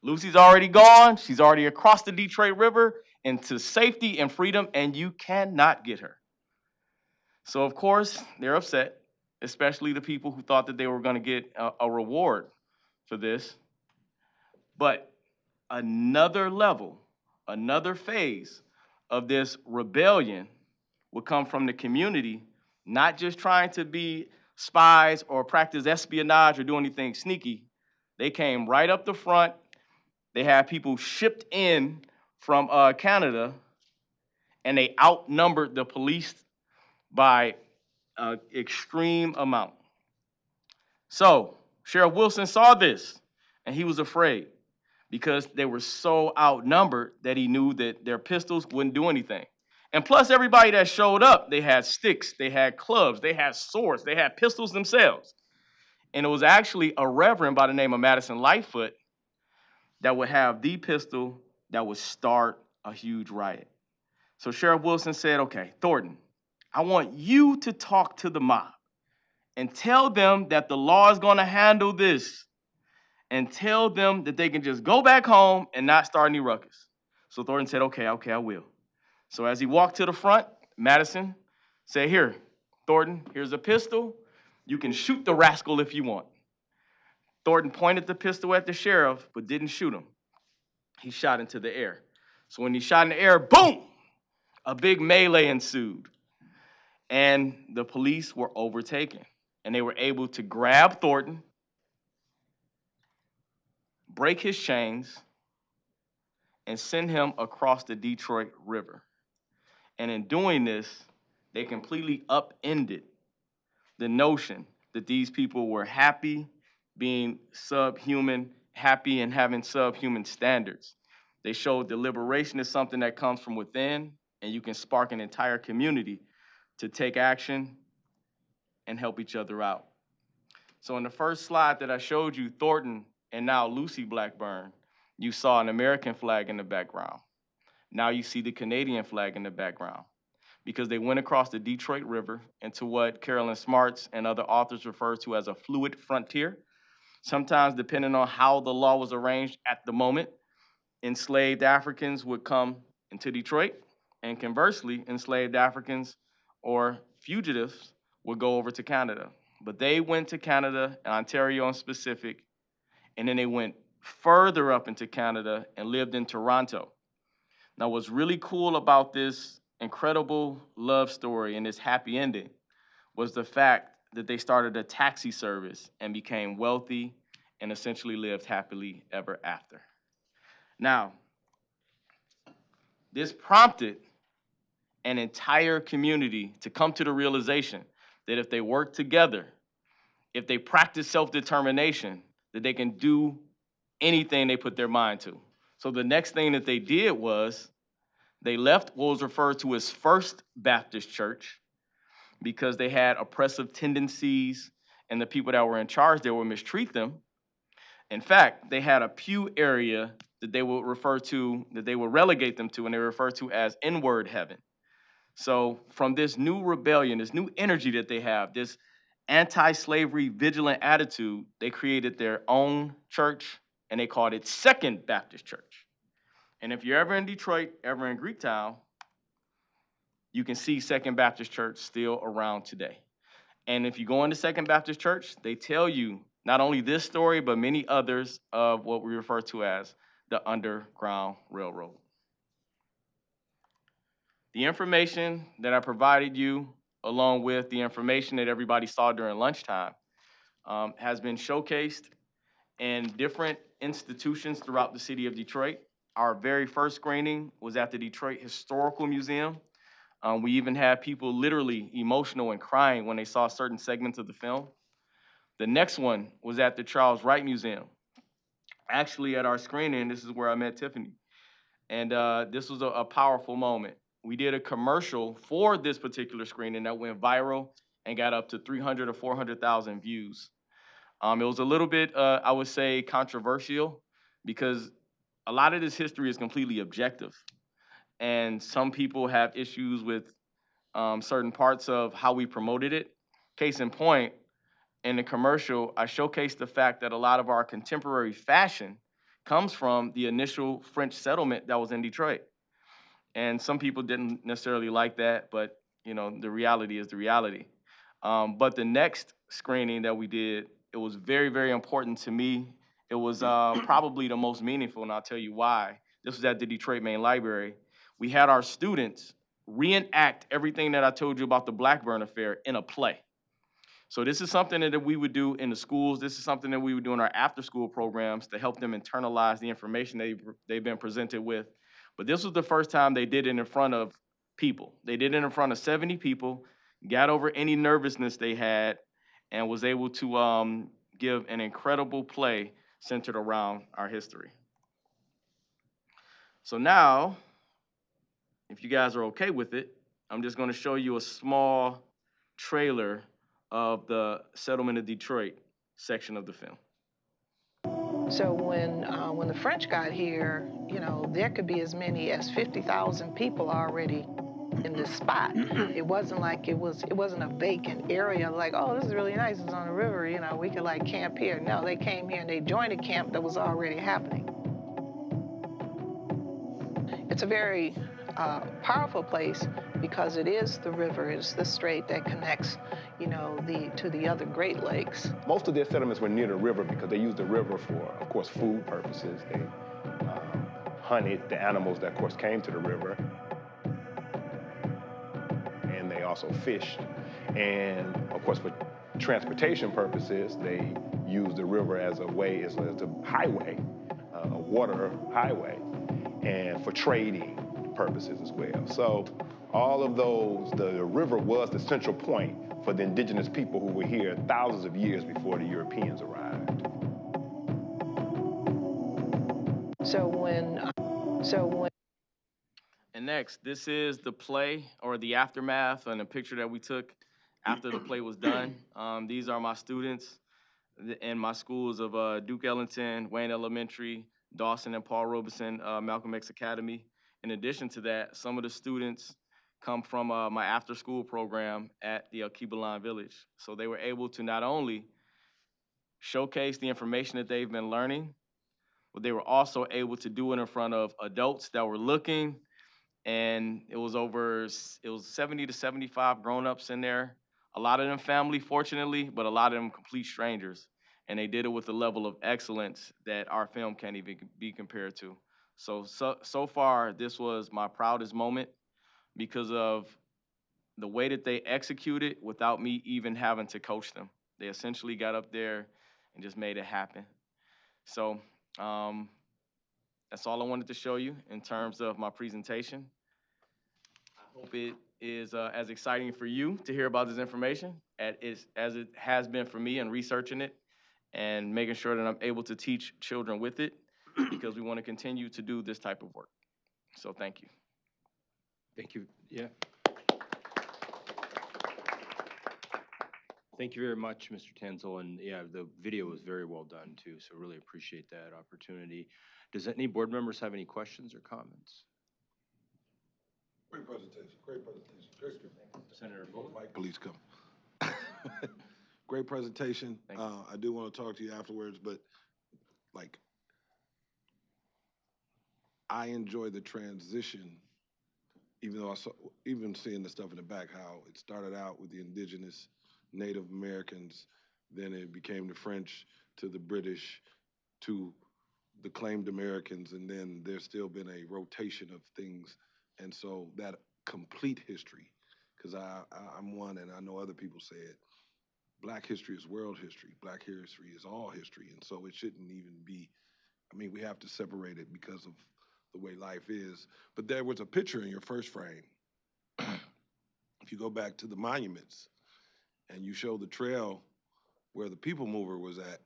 Lucy's already gone. She's already across the Detroit River into safety and freedom, and you cannot get her. So of course, they're upset, especially the people who thought that they were gonna get a reward for this. But another level, another phase of this rebellion would come from the community, not just trying to be spies or practice espionage or do anything sneaky. They came right up the front. They had people shipped in from Canada, and they outnumbered the police by an extreme amount. So Sheriff Wilson saw this, and he was afraid because they were so outnumbered that he knew that their pistols wouldn't do anything. And plus, everybody that showed up, they had sticks, they had clubs, they had swords, they had pistols themselves. And it was actually a reverend by the name of Madison Lightfoot that would have the pistol that would start a huge riot. So Sheriff Wilson said, okay, Thornton, I want you to talk to the mob and tell them that the law is going to handle this, and tell them that they can just go back home and not start any ruckus. So Thornton said, okay, I will. So as he walked to the front, Madison said, here, Thornton, here's a pistol. You can shoot the rascal if you want. Thornton pointed the pistol at the sheriff, but didn't shoot him. He shot into the air. So when he shot in the air, boom, a big melee ensued. And the police were overtaken. And they were able to grab Thornton, break his chains, and send him across the Detroit River. And in doing this, they completely upended the notion that these people were happy being subhuman, happy and having subhuman standards. They showed that liberation is something that comes from within, and you can spark an entire community to take action and help each other out. So in the first slide that I showed you, Thornton and now Lucy Blackburn, you saw an American flag in the background. Now you see the Canadian flag in the background, because they went across the Detroit River into what Carolyn Smarts and other authors refer to as a fluid frontier. Sometimes, depending on how the law was arranged at the moment, enslaved Africans would come into Detroit, And conversely, enslaved Africans or fugitives would go over to Canada. But they went to Canada, and Ontario in specific, and then they went further up into Canada and lived in Toronto. Now, what's really cool about this incredible love story and this happy ending was the fact that they started a taxi service and became wealthy and essentially lived happily ever after. Now, this prompted an entire community to come to the realization that if they work together, if they practice self-determination, that they can do anything they put their mind to. So the next thing that they did was they left what was referred to as First Baptist Church because they had oppressive tendencies and the people that were in charge, they would mistreat them. In fact, they had a pew area that they would refer to, that they would relegate them to, and they refer to as inward heaven. So from this new rebellion, this new energy that they have, this anti-slavery vigilant attitude, they created their own church and they called it Second Baptist Church. And if you're ever in Detroit, ever in Greektown, you can see Second Baptist Church still around today. And if you go into Second Baptist Church, they tell you not only this story, but many others of what we refer to as the Underground Railroad. The information that I provided you, along with the information that everybody saw during lunchtime, has been showcased in different institutions throughout the city of Detroit. Our very first screening was at the Detroit Historical Museum. We even had people literally emotional and crying when they saw certain segments of the film. The next one was at the Charles Wright Museum. Actually, at our screening, this is where I met Tiffany. And this was a powerful moment. We did a commercial for this particular screening that went viral and got up to 300 or 400,000 views. It was a little bit, I would say, controversial because a lot of this history is completely objective. And some people have issues with certain parts of how we promoted it. Case in point, in the commercial, I showcased the fact that a lot of our contemporary fashion comes from the initial French settlement that was in Detroit. And some people didn't necessarily like that, but you know, the reality is the reality. But the next screening that we did, it was very, very important to me. It was probably the most meaningful, and I'll tell you why. This was at the Detroit Main Library. We had our students reenact everything that I told you about the Blackburn affair in a play. So this is something that we would do in the schools. This is something that we would do in our after-school programs to help them internalize the information they've been presented with. But this was the first time they did it in front of people. They did it in front of 70 people, got over any nervousness they had, and was able to give an incredible play centered around our history. So now, if you guys are okay with it, I'm just going to show you a small trailer of the Settlement of Detroit section of the film. So when the French got here, you know, there could be as many as 50,000 people already in this spot. It wasn't like it wasn't a vacant area like, oh, this is really nice, it's on the river, you know, we could like camp here. No, they came here and they joined a camp that was already happening. It's a very powerful place because it is the river, it's the strait that connects, you know, to the other Great Lakes. Most of their settlements were near the river because they used the river for, of course, food purposes. They hunted the animals that, of course, came to the river. And they also fished. And, of course, for transportation purposes, they used the river as a way, as a highway, a water highway, and for trading purposes as well. So all of those, the river was the central point for the indigenous people who were here thousands of years before the Europeans arrived. And next, this is the play or the aftermath and a picture that we took after the play was done. These are my students in my schools of Duke Ellington, Wayne Elementary, Dawson and Paul Robeson, Malcolm X Academy. In addition to that, some of the students come from my after-school program at the Alkebulan Village. So they were able to not only showcase the information that they've been learning, but they were also able to do it in front of adults that were looking and it was 70 to 75 grown-ups in there. A lot of them family, fortunately, but a lot of them complete strangers. And they did it with a level of excellence that our film can't even be compared to. So far, this was my proudest moment because of the way that they executed without me even having to coach them. They essentially got up there and just made it happen. So um, that's all I wanted to show you in terms of my presentation. I hope it is as exciting for you to hear about this information as it has been for me in researching it and making sure that I'm able to teach children with it because we want to continue to do this type of work. So thank you. Thank you. Yeah. Thank you very much, Mr. Tanzel. And yeah, the video was very well done too. So really appreciate that opportunity. Does any board members have any questions or comments? Great presentation. Great presentation. Great. Senator Fuller? Mike, please come. Great presentation. I do want to talk to you afterwards, but like, I enjoy the transition, even though even seeing the stuff in the back, how it started out with the indigenous Native Americans, then it became the French to the British to the claimed Americans, and then there's still been a rotation of things. And so that complete history, because I'm one, and I know other people say it, Black history is world history. Black history is all history. And so it shouldn't even be, I mean, we have to separate it because of the way life is. But there was a picture in your first frame. If you go back to the monuments and you show the trail where the people mover was at,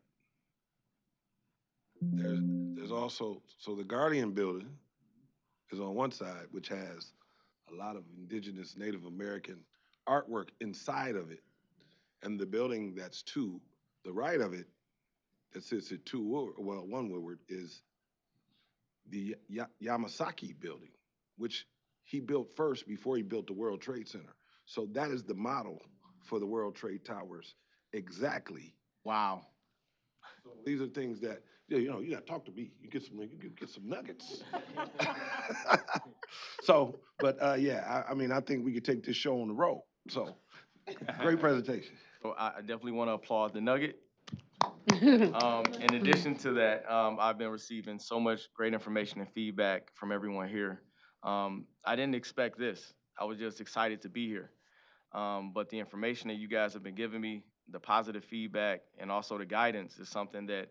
there's also, so the Guardian building is on one side, which has a lot of indigenous Native American artwork inside of it. And the building that's to the right of it, that sits at one Woodward, is the Yamasaki building, which he built first before he built the World Trade Center. So that is the model for the World Trade Towers, exactly. Wow. So these are things that, yeah, you know, you gotta talk to me. You get some nuggets. So, but yeah, I mean, I think we could take this show on the road. So, great presentation. So I definitely want to applaud the nugget. In addition to that, I've been receiving so much great information and feedback from everyone here. I didn't expect this. I was just excited to be here. But the information that you guys have been giving me, the positive feedback, and also the guidance is something that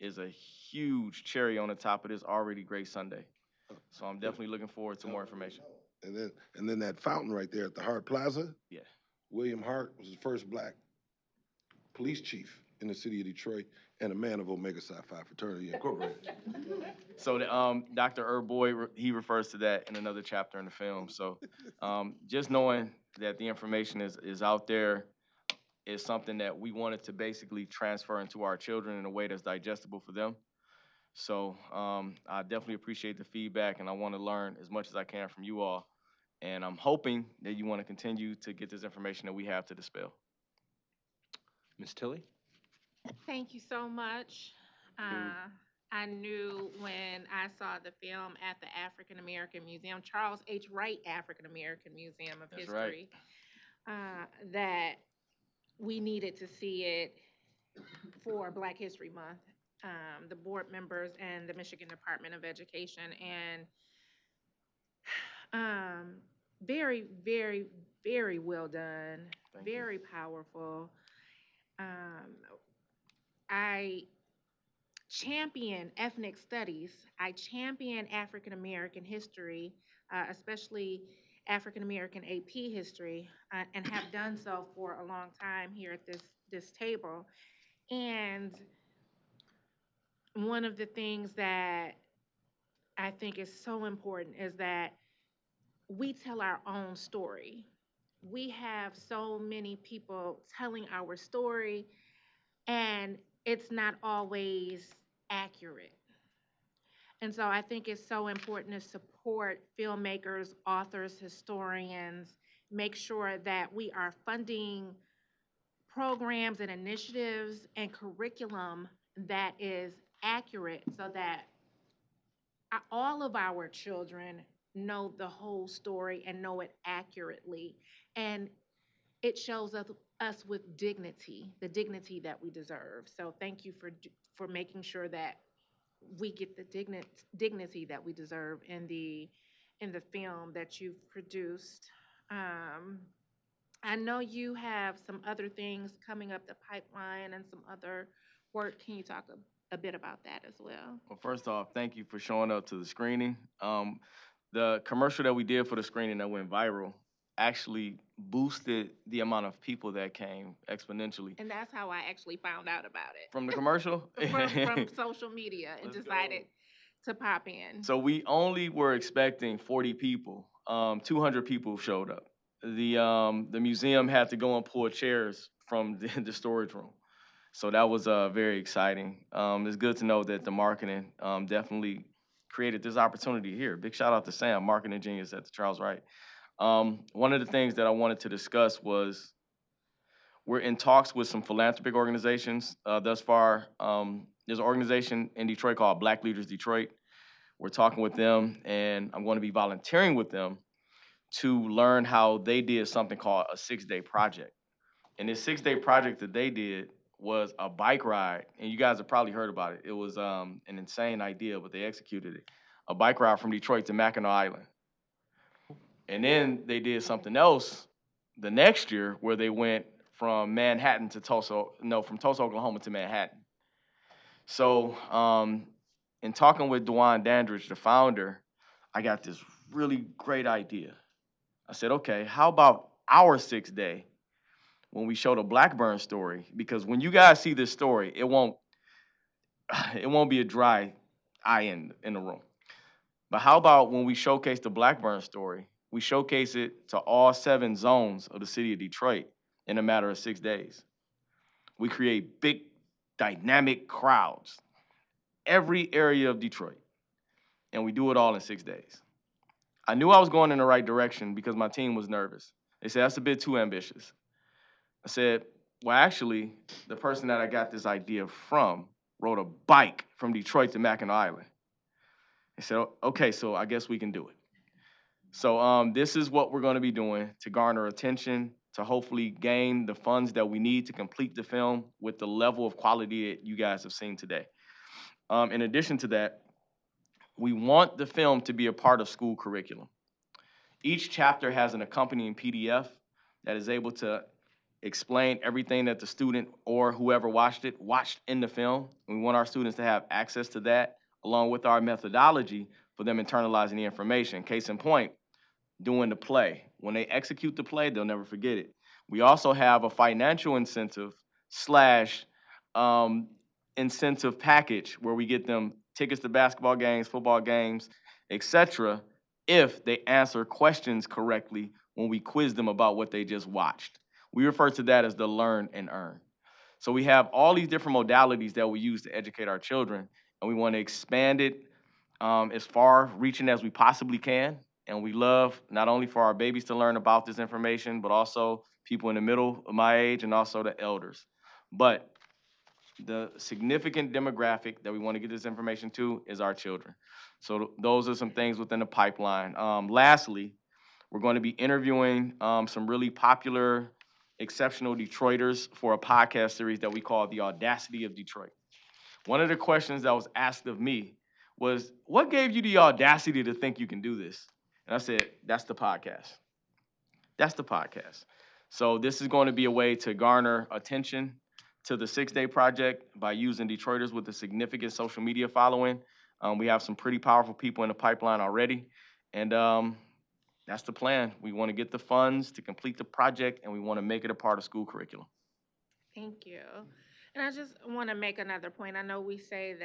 is a huge cherry on the top of this already great Sunday. So I'm definitely looking forward to more information. And then that fountain right there at the Hart Plaza. Yeah. William Hart was the first Black police chief in the city of Detroit and a man of Omega Psi Phi Fraternity Incorporated. So Dr. Boyd, he refers to that in another chapter in the film. So just knowing that the information is out there is something that we wanted to basically transfer into our children in a way that's digestible for them. So I definitely appreciate the feedback, and I want to learn as much as I can from you all. And I'm hoping that you want to continue to get this information that we have to dispel. Ms. Tilley? Thank you so much. I knew when I saw the film at the African American Museum, Charles H. Wright African American Museum of That's History, that we needed to see it for Black History Month. The board members and the Michigan Department of Education, and very, very, very well done. Very powerful. I champion ethnic studies. I champion African American history, especially African American AP history, and have done so for a long time here at this table. And one of the things that I think is so important is that we tell our own story. We have so many people telling our story, and it's not always accurate. And so I think it's so important to support filmmakers, authors, historians, make sure that we are funding programs and initiatives and curriculum that is accurate so that all of our children know the whole story and know it accurately. And it shows us with dignity, the dignity that we deserve. So thank you for making sure that we get the dignity that we deserve in the film that you've produced. Um, I know you have some other things coming up the pipeline and some other work. Can you talk a bit about that as well? Well, first off, thank you for showing up to the screening. The commercial that we did for the screening that went viral actually boosted the amount of people that came exponentially. And that's how I actually found out about it. From the commercial? from social media and Let's decided to pop in. So we only were expecting 40 people. 200 people showed up. The museum had to go and pull chairs from the storage room. So that was very exciting. It's good to know that the marketing definitely created this opportunity here. Big shout out to Sam, marketing genius at the Charles Wright. One of the things that I wanted to discuss was we're in talks with some philanthropic organizations thus far. There's an organization in Detroit called Black Leaders Detroit. We're talking with them, and I'm going to be volunteering with them to learn how they did something called a 6-day project. And this 6-day project that they did was a bike ride, and you guys have probably heard about it. It was an insane idea, but they executed it. A bike ride from Detroit to Mackinac Island. And then they did something else the next year where they went from Manhattan to Tulsa, no, from Tulsa, Oklahoma to Manhattan. So in talking with Dwan Dandridge, the founder, I got this really great idea. I said, okay, how about our 6th day when we show the Blackburn story? Because when you guys see this story, it won't be a dry eye in the room. But how about when we showcase the Blackburn story, we showcase it to all 7 zones of the city of Detroit in a matter of 6 days. We create big, dynamic crowds, every area of Detroit, and we do it all in 6 days. I knew I was going in the right direction because my team was nervous. They said, that's a bit too ambitious. I said, well, actually, the person that I got this idea from rode a bike from Detroit to Mackinac Island. They said, okay, so I guess we can do it. So this is what we're going to be doing to garner attention, to hopefully gain the funds that we need to complete the film with the level of quality that you guys have seen today. In addition to that, we want the film to be a part of school curriculum. Each chapter has an accompanying PDF that is able to explain everything that the student or whoever watched in the film. We want our students to have access to that, along with our methodology for them internalizing the information. Case in point, doing the play. When they execute the play, they'll never forget it. We also have a financial incentive slash incentive package where we get them tickets to basketball games, football games, etc., if they answer questions correctly when we quiz them about what they just watched. We refer to that as the learn and earn. So we have all these different modalities that we use to educate our children, and we want to expand it as far reaching as we possibly can. And we love not only for our babies to learn about this information, but also people in the middle of my age and also the elders. But the significant demographic that we want to get this information to is our children. So those are some things within the pipeline. Lastly, we're going to be interviewing some really popular, exceptional Detroiters for a podcast series that we call The Audacity of Detroit. One of the questions that was asked of me was, what gave you the audacity to think you can do this? And I said, that's the podcast. That's the podcast. So this is going to be a way to garner attention to the 6-day project by using Detroiters with a significant social media following. We have some pretty powerful people in the pipeline already. And that's the plan. We want to get the funds to complete the project, and we want to make it a part of school curriculum. Thank you. And I just want to make another point. I know we say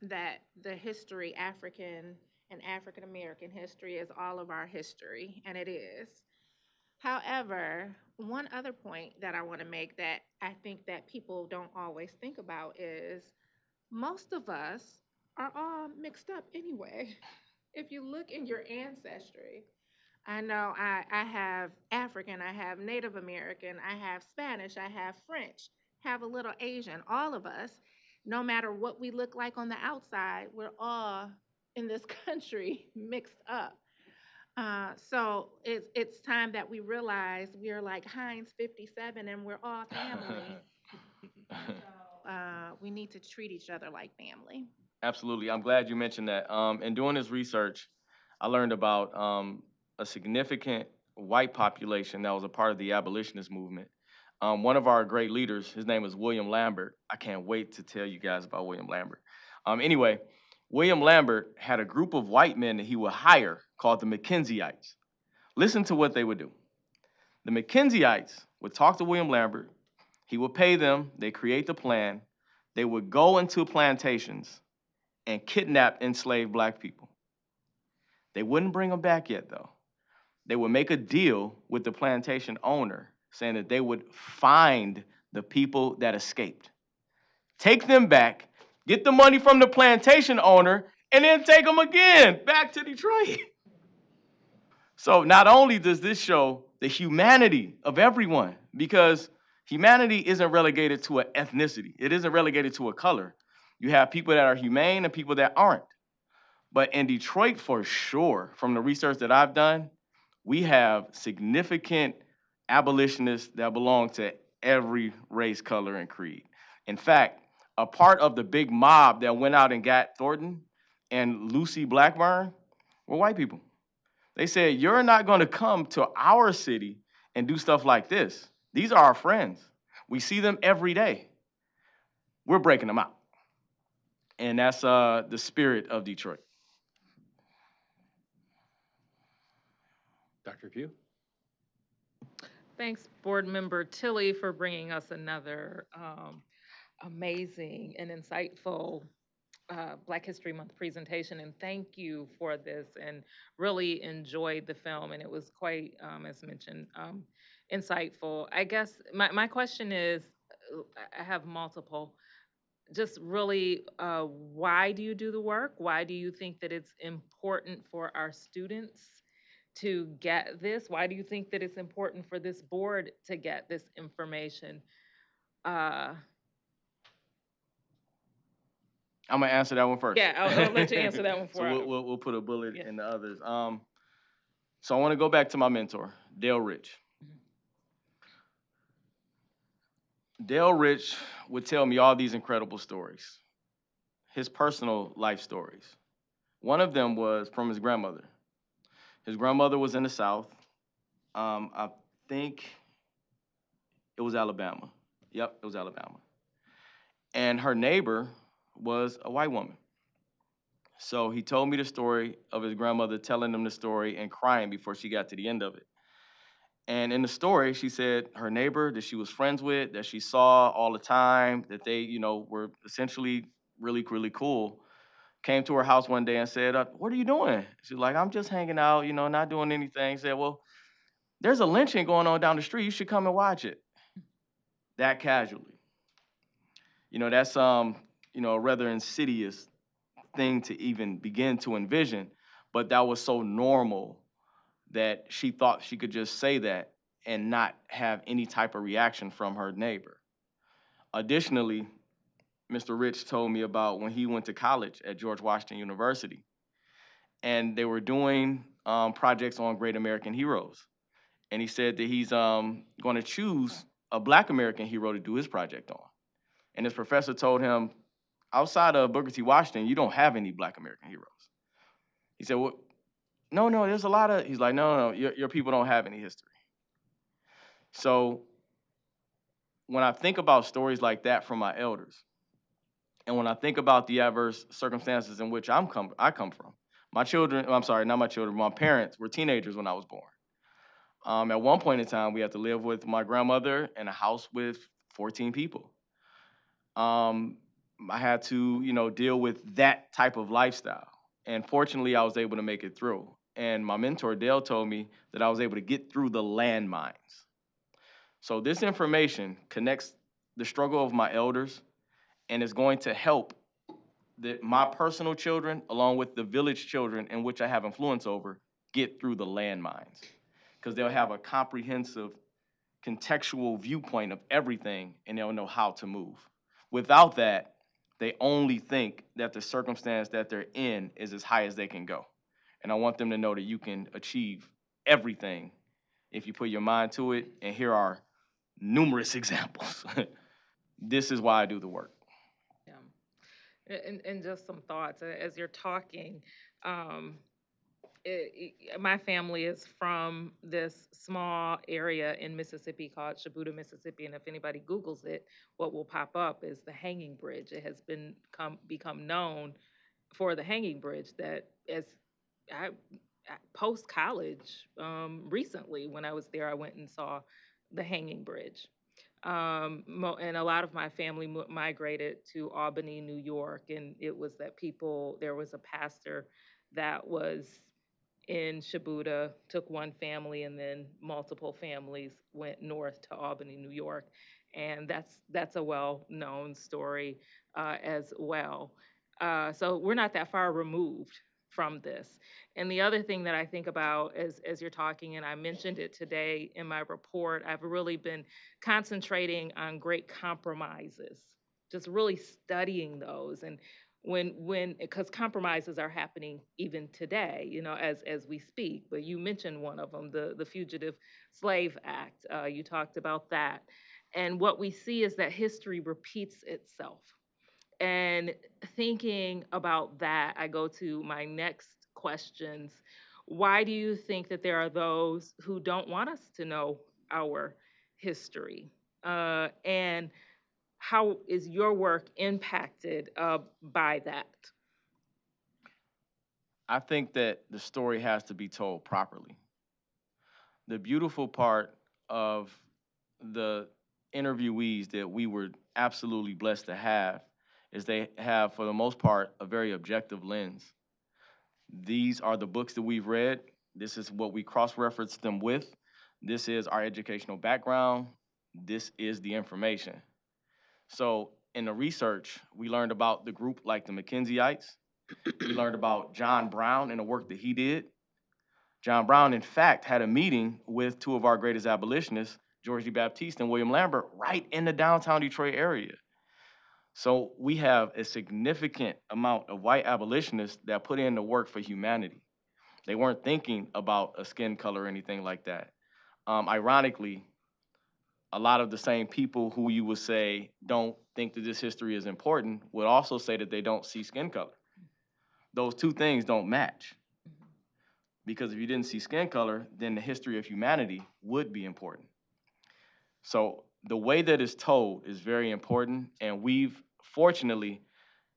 that the history, African and African American history, is all of our history, and it is. However, one other point that I want to make that I think that people don't always think about is most of us are all mixed up anyway. If you look in your ancestry, I know I have African, I have Native American, I have Spanish, I have French, have a little Asian. All of us, no matter what we look like on the outside, we're all in this country mixed up. So it's time that we realize we are like Heinz 57 and we're all family. We need to treat each other like family. Absolutely. I'm glad you mentioned that. In doing this research, I learned about a significant white population that was a part of the abolitionist movement. One of our great leaders, his name is William Lambert. I can't wait to tell you guys about William Lambert. Anyway, William Lambert had a group of white men that he would hire called the Mackenzie'ites. Listen to what they would do. The Mackenzie'ites would talk to William Lambert. He would pay them. They create the plan. They would go into plantations and kidnap enslaved black people. They wouldn't bring them back yet, though. They would make a deal with the plantation owner saying that they would find the people that escaped, take them back, get the money from the plantation owner, and then take them again back to Detroit. So not only does this show the humanity of everyone, because humanity isn't relegated to an ethnicity. It isn't relegated to a color. You have people that are humane and people that aren't. But in Detroit, for sure, from the research that I've done, we have significant abolitionists that belong to every race, color, and creed. In fact, a part of the big mob that went out and got Thornton and Lucy Blackburn were white people. They said, you're not going to come to our city and do stuff like this. These are our friends. We see them every day. We're breaking them out. And that's the spirit of Detroit. Dr. Pugh? Thanks, Board Member Tilley, for bringing us another amazing and insightful Black History Month presentation. And thank you for this, and really enjoyed the film. And it was quite, as mentioned, insightful. I guess my question is, I have multiple. Just really, why do you do the work? Why do you think that it's important for our students to get this? Why do you think that it's important for this board to get this information? I'm gonna answer that one first. Yeah, I'll let you answer that one So for we'll put a bullet in the others. So I want to go back to my mentor, Dale Rich. Dale Rich would tell me all these incredible stories, his personal life stories. One of them was from his grandmother. His grandmother was in the South. I think it was Alabama. Yep, it was Alabama. And her neighbor was a white woman. So he told me the story of his grandmother telling him the story and crying before she got to the end of it. And in the story, she said her neighbor that she was friends with, that she saw all the time, that they, were essentially really, really cool, came to her house one day and said, what are you doing? She's like, I'm just hanging out, not doing anything. Said, well, there's a lynching going on down the street. You should come and watch it. That casually. That's, a rather insidious thing to even begin to envision, but that was so normal that she thought she could just say that and not have any type of reaction from her neighbor. Additionally, Mr. Rich told me about when he went to college at George Washington University, and they were doing projects on great American heroes. And he said that he's going to choose a Black American hero to do his project on. And his professor told him, outside of Booker T. Washington, you don't have any Black American heroes. He said, well, no, there's a lot of, he's like, no, your people don't have any history. So when I think about stories like that from my elders, and when I think about the adverse circumstances in which I come from, my parents were teenagers when I was born. At one point in time, we had to live with my grandmother in a house with 14 people. I had to, deal with that type of lifestyle. And fortunately, I was able to make it through. And my mentor, Dale, told me that I was able to get through the landmines. So this information connects the struggle of my elders and is going to help my personal children, along with the village children in which I have influence over, get through the landmines. Because they'll have a comprehensive, contextual viewpoint of everything, and they'll know how to move. Without that, They only think that the circumstance that they're in is as high as they can go. And I want them to know that you can achieve everything if you put your mind to it. And here are numerous examples. This is why I do the work. Yeah. And just some thoughts as you're talking. Um, my family is from this small area in Mississippi called Shibuda, Mississippi, and if anybody Googles it, what will pop up is the Hanging Bridge. It has become known for the Hanging Bridge that as I post college recently when I was there, I went and saw the Hanging Bridge. And a lot of my family migrated to Albany, New York, and it was that there was a pastor that was in Shibuda, took one family, and then multiple families went north to Albany, New York, and that's a well-known story as well. So we're not that far removed from this. And the other thing that I think about as you're talking, and I mentioned it today in my report, I've really been concentrating on great compromises, just really studying those. And when because compromises are happening even today, as we speak. But you mentioned one of them, the Fugitive Slave Act. You talked about that, and what we see is that history repeats itself. And thinking about that, I go to my next questions. Why do you think that there are those who don't want us to know our history? And how is your work impacted by that? I think that the story has to be told properly. The beautiful part of the interviewees that we were absolutely blessed to have is they have, for the most part, a very objective lens. These are the books that we've read. This is what we cross-reference them with. This is our educational background. This is the information. So in the research, we learned about the group like the Mackenzie'ites. We learned about John Brown and the work that he did. John Brown, in fact, had a meeting with two of our greatest abolitionists, George D. Baptiste and William Lambert, right in the downtown Detroit area. So we have a significant amount of white abolitionists that put in the work for humanity. They weren't thinking about a skin color or anything like that. Ironically, a lot of the same people who you would say don't think that this history is important would also say that they don't see skin color. Those two things don't match. Because if you didn't see skin color, then the history of humanity would be important. So the way that it's told is very important, and we've fortunately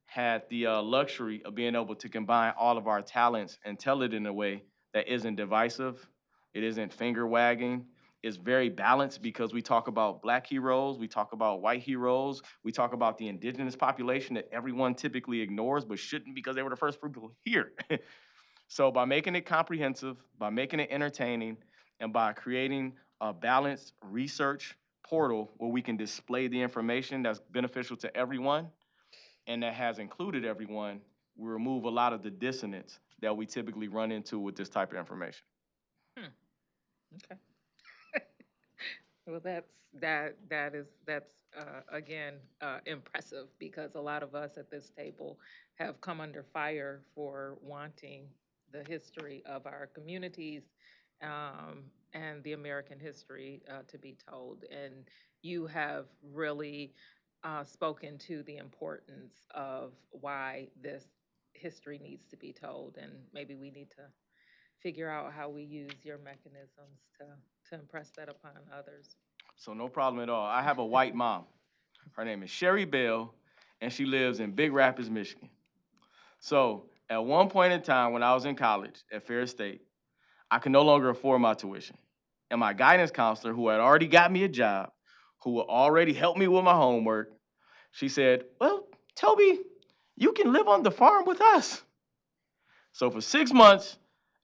had the luxury of being able to combine all of our talents and tell it in a way that isn't divisive, it isn't finger wagging. It's very balanced because we talk about Black heroes, we talk about white heroes, we talk about the indigenous population that everyone typically ignores but shouldn't because they were the first people here. So by making it comprehensive, by making it entertaining, and by creating a balanced research portal where we can display the information that's beneficial to everyone and that has included everyone, we remove a lot of the dissonance that we typically run into with this type of information. Okay. Well, that's again impressive because a lot of us at this table have come under fire for wanting the history of our communities and the American history to be told, and you have really spoken to the importance of why this history needs to be told, and maybe we need to figure out how we use your mechanisms to impress that upon others. So no problem at all. I have a white mom. Her name is Sherry Bell, and she lives in Big Rapids, Michigan. So at one point in time when I was in college at Ferris State, I could no longer afford my tuition. And my guidance counselor, who had already got me a job, who had already helped me with my homework, she said, well, Toby, you can live on the farm with us. So for 6 months,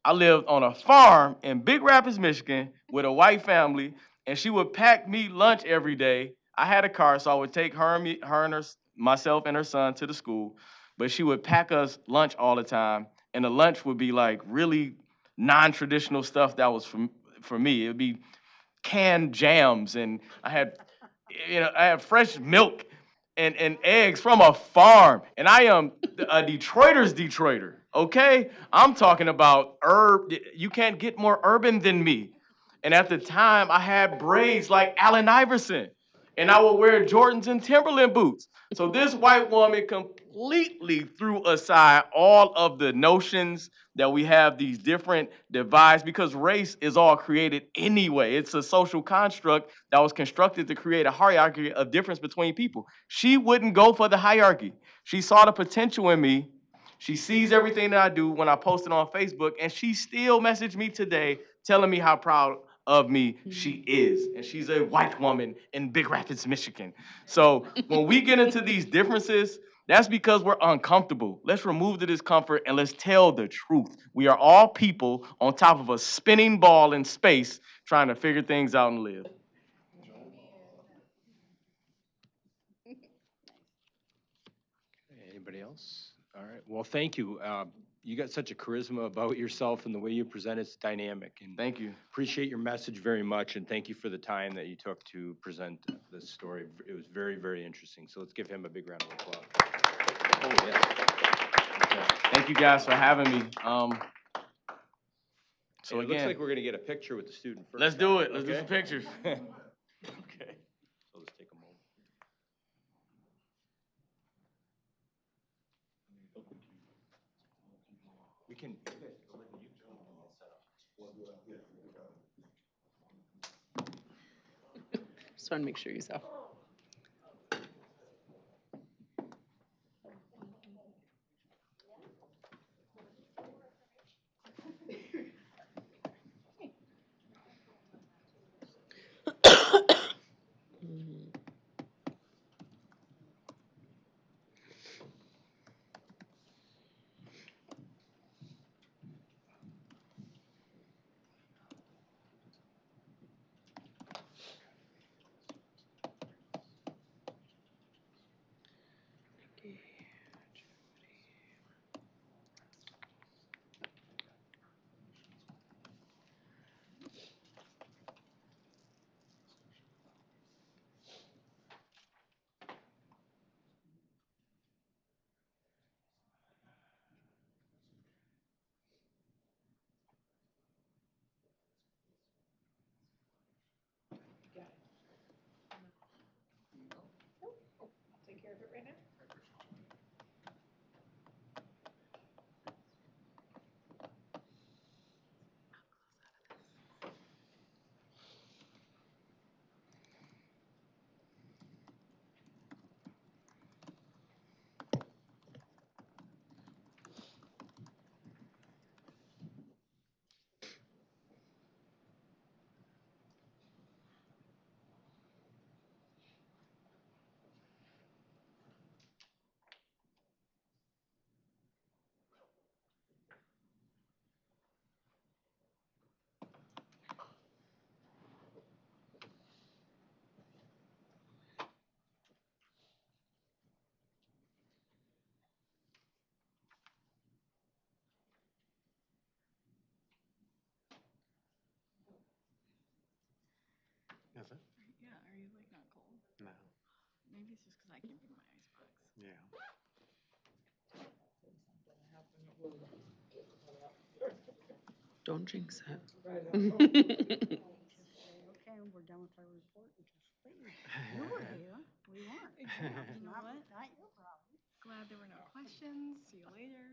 I lived on a farm in Big Rapids, Michigan with a white family, and she would pack me lunch every day. I had a car, so I would take myself and her son to the school, but she would pack us lunch all the time, and the lunch would be like really non-traditional stuff that was for me. It would be canned jams, and I had fresh milk. and eggs from a farm. And I am a Detroiter's Detroiter, okay? I'm talking about you can't get more urban than me. And at the time, I had braids like Allen Iverson. And I would wear Jordans and Timberland boots. So this white woman completely threw aside all of the notions that we have these different divides because race is all created anyway. It's a social construct that was constructed to create a hierarchy of difference between people. She wouldn't go for the hierarchy. She saw the potential in me. She sees everything that I do when I post it on Facebook, and she still messaged me today telling me how proud of me she is. And she's a white woman in Big Rapids, Michigan. So when we get into these differences, that's because we're uncomfortable. Let's remove the discomfort and let's tell the truth. We are all people on top of a spinning ball in space trying to figure things out and live. Anybody else? All right. Well, thank you. You got such a charisma about yourself and the way you present it's dynamic. And thank you. Appreciate your message very much, and thank you for the time that you took to present this story. It was very, very interesting. So let's give him a big round of applause. Oh, yeah. Okay. Thank you guys for having me. So it looks like we're going to get a picture with the student first. Let's do it. Let's do some pictures. Okay. So let's take a moment. We can. Just want to make sure you saw. Take care of it right now. Is it? Yeah, are you like not cold? No. Maybe it's just because I can't be in my icebox. Yeah. Don't jinx it. Okay, we're done with our report and just leave. You were here, we weren't. Exactly. Not your problem. Glad there were no questions. See you later.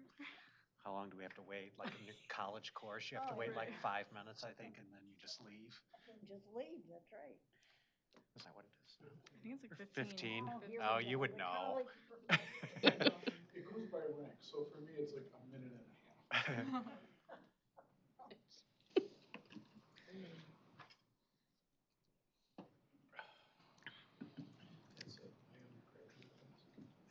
How long do we have to wait? Like in your college course, you have to wait like 5 minutes, I think, and then you just leave. Just leave, that's right. Is that what it is now? I think it's like Or 15. 15? Oh, you would know. It goes by rank, so for me, it's like a minute and a half. It's a, my undergraduate class.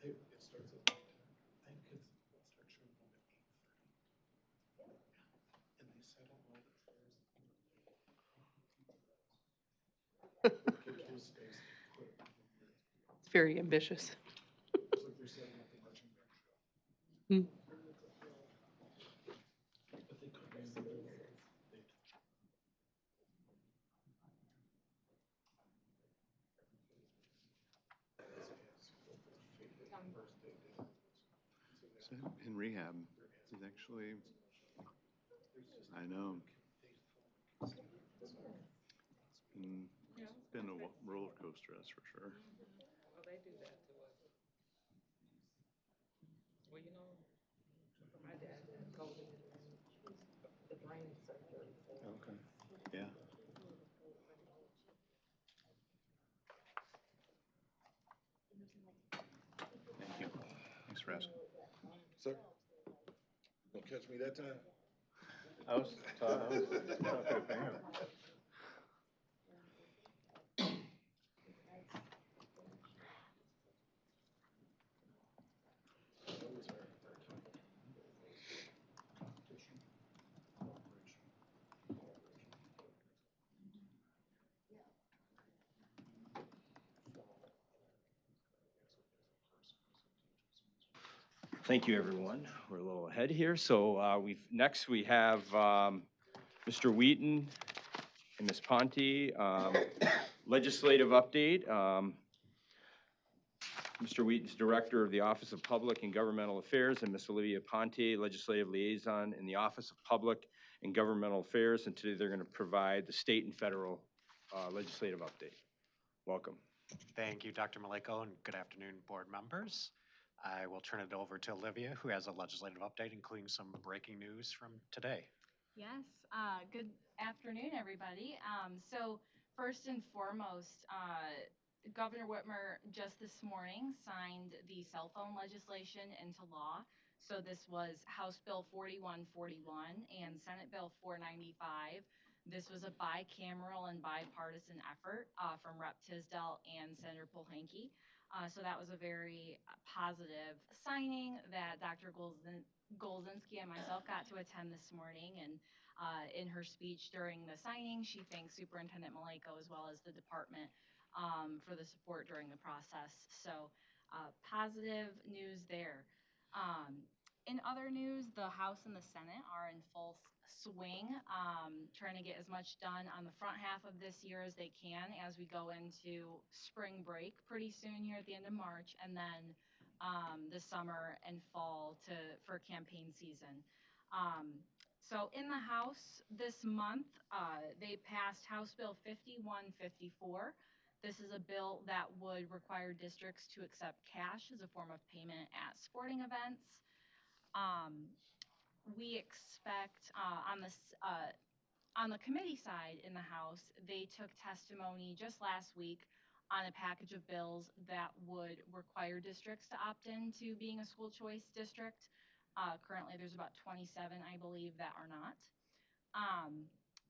It starts at 9:10. I have kids that start showing up at 8:30. And they set up all the chairs. The kid who stays put. It's very ambitious. It's like they're setting up the marching band show. Hmm. But they come in, they do it. So in rehab, he's actually, I know. It's been a roller coaster, that's for sure. Well, they do that to us. Well, you know, my dad had COVID, the brain surgery. Okay. Yeah. Thank you. Thanks for asking. Sir, you gonna catch me that time? I was talking to Pam. Thank you, everyone. We're a little ahead here. So next we have Mr. Wheaton and Ms. Ponte. Legislative update. Mr. Wheaton's Director of the Office of Public and Governmental Affairs, and Ms. Olivia Ponte, Legislative Liaison in the Office of Public and Governmental Affairs. And today they're going to provide the state and federal legislative update. Welcome. Thank you, Dr. Maleko, and good afternoon, board members. I will turn it over to Olivia, who has a legislative update, including some breaking news from today. Yes, good afternoon, everybody. So first and foremost, Governor Whitmer just this morning signed the cell phone legislation into law. So this was House Bill 4141 and Senate Bill 495. This was a bicameral and bipartisan effort from Rep. Tisdale and Senator Polhanke. So that was a very positive signing that Dr. Golzinski and myself got to attend this morning. And in her speech during the signing, she thanked Superintendent Maleko as well as the department for the support during the process. So positive news there. In other news, the House and the Senate are in full swing, trying to get as much done on the front half of this year as they can as we go into spring break pretty soon here at the end of March, and then the summer and fall for campaign season. So in the House this month, they passed House Bill 5154. This is a bill that would require districts to accept cash as a form of payment at sporting events. We expect on the committee side in the House, they took testimony just last week on a package of bills that would require districts to opt in to being a school choice district. Currently, there's about 27, I believe, that are not.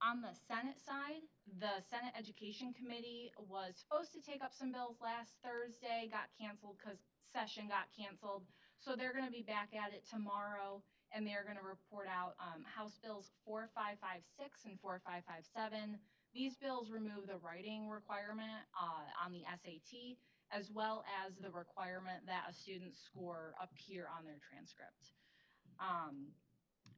On the Senate side, the Senate Education Committee was supposed to take up some bills last Thursday, got canceled because session got canceled. So they're going to be back at it tomorrow, and they're going to report out House Bills 4556 and 4557. These bills remove the writing requirement on the SAT, as well as the requirement that a student's score appear on their transcript.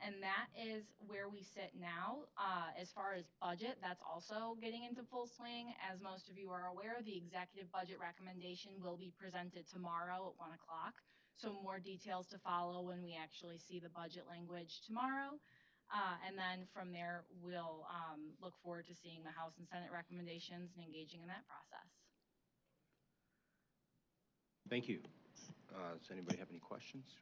And that is where we sit now. As far as budget, that's also getting into full swing. As most of you are aware, the executive budget recommendation will be presented tomorrow at 1 o'clock. So more details to follow when we actually see the budget language tomorrow. And then from there, we'll look forward to seeing the House and Senate recommendations and engaging in that process. Thank you. Does anybody have any questions?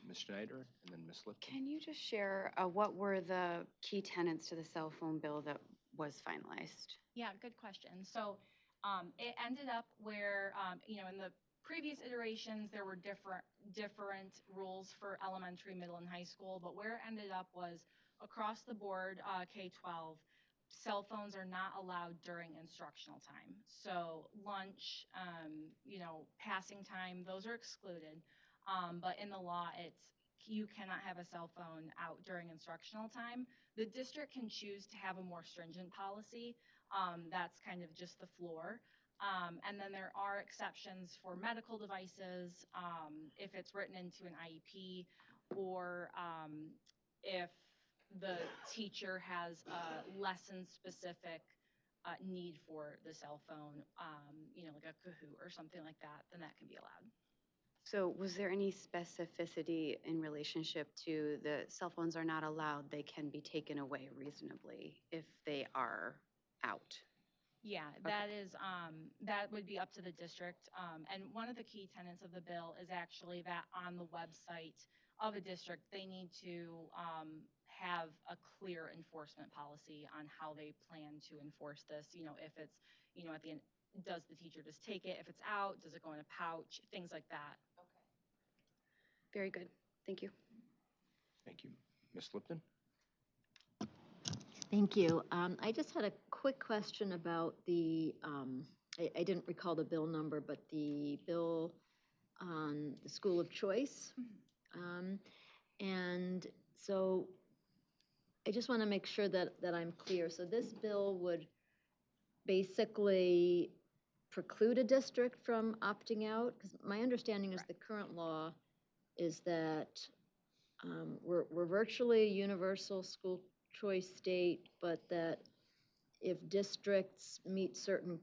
Ms. Schneider and then Ms. Lipton. Can you just share what were the key tenets to the cell phone bill that was finalized? Yeah, good question. So it ended up where, in the previous iterations, there were different rules for elementary, middle, and high school, but where it ended up was across the board, K-12, cell phones are not allowed during instructional time. So lunch, passing time, those are excluded. But in the law, you cannot have a cell phone out during instructional time. The district can choose to have a more stringent policy. That's kind of just the floor. And then there are exceptions for medical devices if it's written into an IEP, or if the teacher has a lesson-specific need for the cell phone, like a Kahoot or something like that, then that can be allowed. So was there any specificity in relationship to the cell phones are not allowed, they can be taken away reasonably if they are out? Yeah, that would be up to the district. And one of the key tenets of the bill is actually that on the website of a district, they need to have a clear enforcement policy on how they plan to enforce this. If it's, at the end, does the teacher just take it? If it's out, does it go in a pouch? Things like that. Very good. Thank you. Thank you. Ms. Lipton? Thank you. I just had a quick question about I didn't recall the bill number, but the bill on the school of choice. And so I just want to make sure that I'm clear. So this bill would basically preclude a district from opting out? Because my understanding is the current law is that we're virtually a universal school choice state, but that if districts meet certain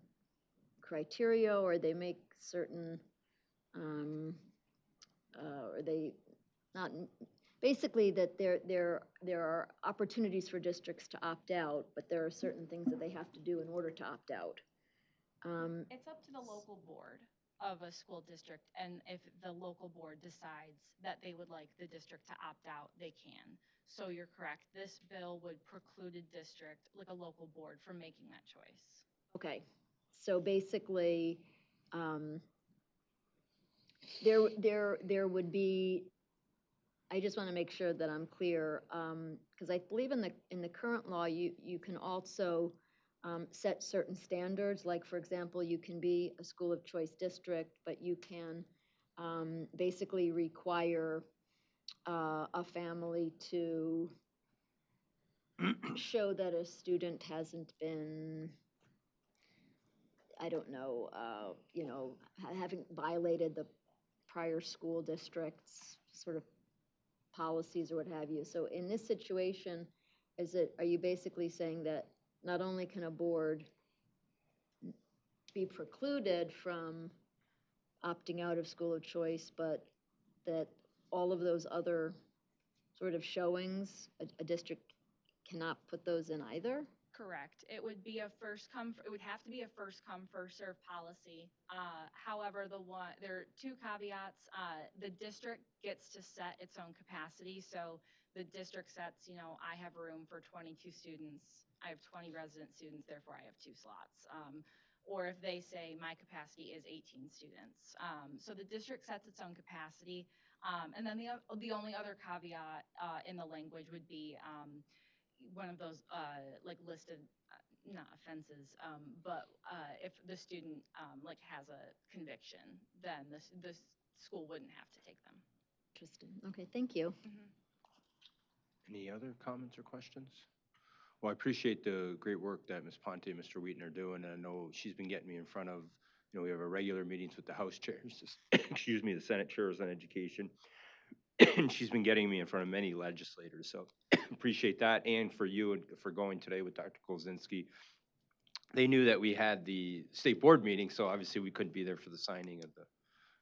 criteria or they make certain, or they not, basically that there are opportunities for districts to opt out, but there are certain things that they have to do in order to opt out. It's up to the local board of a school district, and if the local board decides that they would like the district to opt out, they can. So you're correct. This bill would preclude a district, like a local board, from making that choice. Okay, so basically, there would be, I just want to make sure that I'm clear, because I believe in the current law, you can also set certain standards, like for example, you can be a school of choice district, but you can basically require a family to show that a student hasn't been, I don't know, having violated the prior school district's sort of policies or what have you. So in this situation, are you basically saying that not only can a board be precluded from opting out of school of choice, but that all of those other sort of showings, a district cannot put those in either? Correct. It would be a it would have to be a first come, first served policy. However, there are two caveats. The district gets to set its own capacity. So the district sets, I have room for 22 students. I have 20 resident students, therefore I have 2 slots. Or if they say my capacity is 18 students. So the district sets its own capacity. And then the only other caveat in the language would be one of those like listed not offenses, but if the student like has a conviction, then the school wouldn't have to take them. Interesting. Okay, thank you. Any other comments or questions? Well, I appreciate the great work that Ms. Ponte and Mr. Wheaton are doing, and I know she's been getting me in front of, we have our regular meetings with the House chairs, excuse me, the Senate chairs on education, and she's been getting me in front of many legislators, so appreciate that, and for you and for going today with Dr. Kolzinski. They knew that we had the state board meeting, so obviously we couldn't be there for the signing of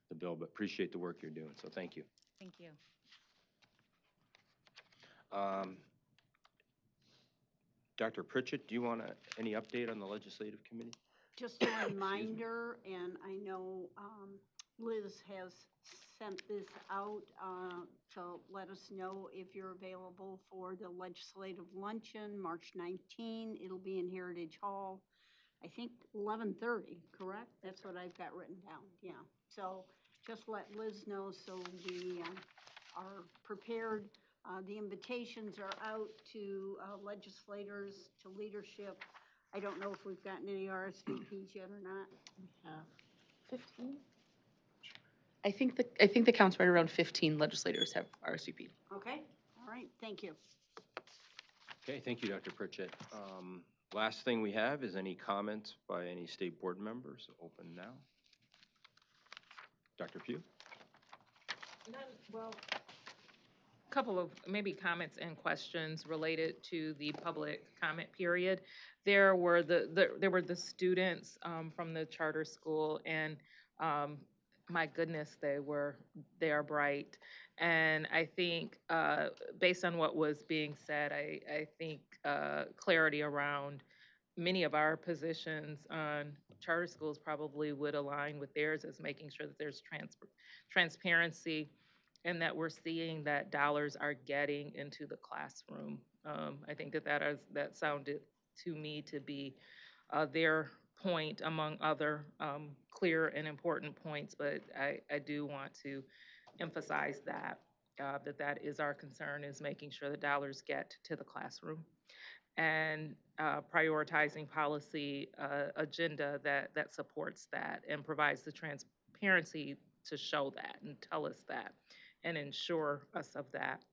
the bill, but appreciate the work you're doing, so thank you. Thank you. Dr. Pritchett, do you want any update on the legislative committee? Just a reminder, and I know Liz has sent this out to let us know if you're available for the legislative luncheon, March 19. It'll be in Heritage Hall, I think 11:30, correct? That's what I've got written down, yeah. So just let Liz know so we are prepared. The invitations are out to legislators, to leadership. I don't know if we've gotten any RSVPs yet or not. We have 15. I think the count's right around 15 legislators have RSVP'd. Okay, all right, thank you. Okay, thank you, Dr. Pritchett. Last thing we have is any comments by any state board members. Open now. Dr. Pugh? Well, a couple of maybe comments and questions related to the public comment period. There were the students from the charter school, and my goodness, they are bright. And I think, based on what was being said, I think clarity around many of our positions on charter schools probably would align with theirs, as making sure that there's transparency and that we're seeing that dollars are getting into the classroom. I think that sounded to me to be their point among other clear and important points, but I do want to emphasize that that is our concern, is making sure the dollars get to the classroom, and prioritizing policy agenda that supports that and provides the transparency to show that and tell us that and ensure us of that.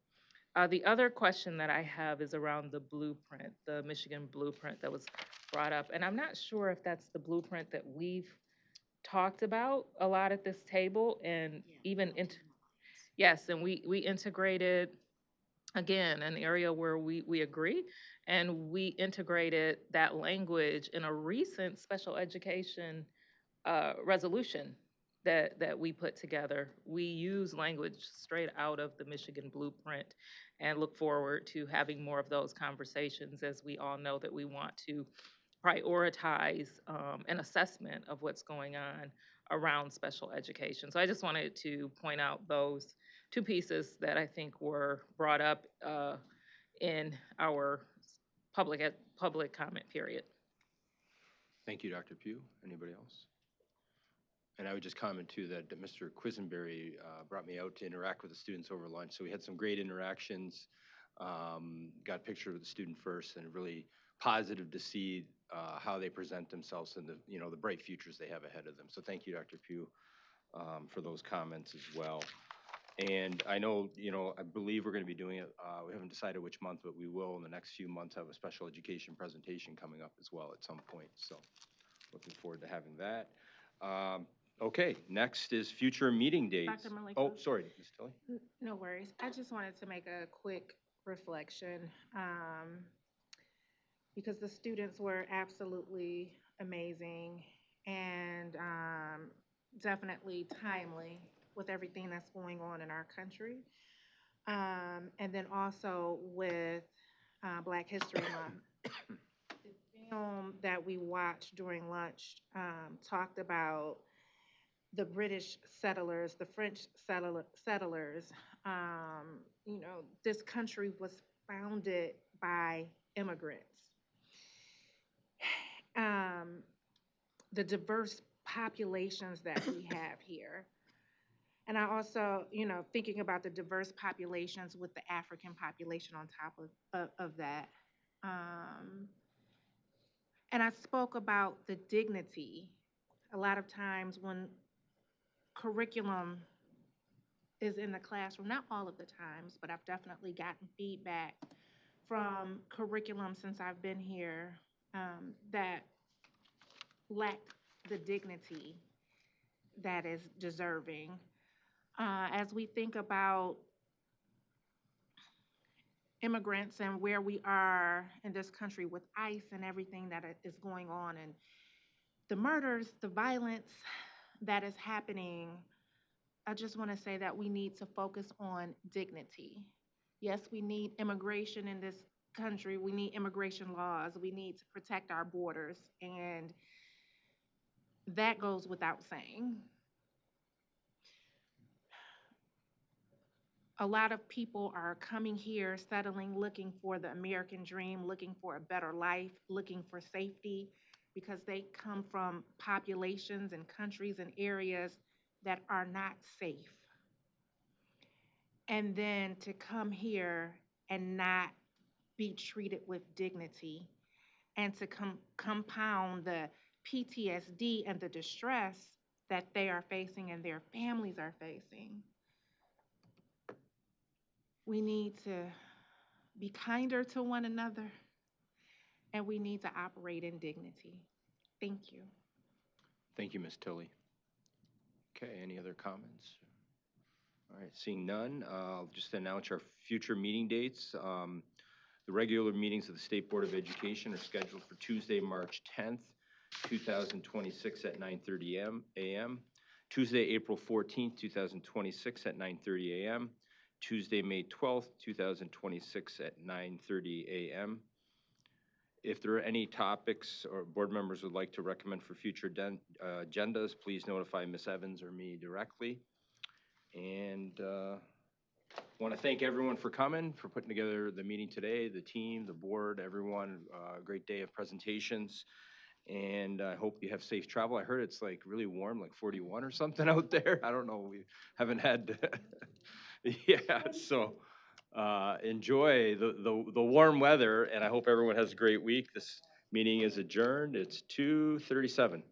The other question that I have is around the blueprint, the Michigan blueprint that was brought up. And I'm not sure if that's the blueprint that we've talked about a lot at this table, and even, yes, and we integrated, again, an area where we agree, and we integrated that language in a recent special education resolution that we put together. We use language straight out of the Michigan blueprint and look forward to having more of those conversations, as we all know that we want to prioritize an assessment of what's going on around special education. So I just wanted to point out those two pieces that I think were brought up in our public comment period. Thank you, Dr. Pugh. Anybody else? And I would just comment too that Mr. Quisenberry brought me out to interact with the students over lunch. So we had some great interactions, got a picture with the student first, and really positive to see how they present themselves and the bright futures they have ahead of them. So thank you, Dr. Pugh, for those comments as well. And I know, I believe we're going to be doing it. We haven't decided which month, but we will in the next few months have a special education presentation coming up as well at some point. So looking forward to having that. Okay, next is future meeting dates. Dr. Malika? Oh, sorry, Ms. Tilley. No worries. I just wanted to make a quick reflection, because the students were absolutely amazing and definitely timely with everything that's going on in our country. And then also with Black History Month. The film that we watched during lunch talked about the British settlers, the French settlers. This country was founded by immigrants. The diverse populations that we have here. And I also, thinking about the diverse populations with the African population on top of that. And I spoke about the dignity. A lot of times when curriculum is in the classroom, not all of the times, but I've definitely gotten feedback from curriculum since I've been here that lack the dignity that is deserving. As we think about immigrants and where we are in this country with ICE and everything that is going on, and the murders, the violence that is happening, I just want to say that we need to focus on dignity. Yes, we need immigration in this country. We need immigration laws. We need to protect our borders. And that goes without saying. A lot of people are coming here, settling, looking for the American dream, looking for a better life, looking for safety, because they come from populations and countries and areas that are not safe. And then to come here and not be treated with dignity, and to compound the PTSD and the distress that they are facing and their families are facing. We need to be kinder to one another, and we need to operate in dignity. Thank you. Thank you, Ms. Tilley. Okay, any other comments? All right, seeing none, I'll just announce our future meeting dates. The regular meetings of the State Board of Education are scheduled for Tuesday, March 10th, 2026 at 9:30 a.m. Tuesday, April 14th, 2026 at 9:30 a.m. Tuesday, May 12th, 2026 at 9:30 a.m. If there are any topics or board members would like to recommend for future agendas, please notify Ms. Evans or me directly. And want to thank everyone for coming, for putting together the meeting today, the team, the board, everyone. Great day of presentations. And I hope you have safe travel. I heard it's like really warm, like 41 or something out there. I don't know. We haven't had, yeah, so enjoy the warm weather, and I hope everyone has a great week. This meeting is adjourned. It's 2:37.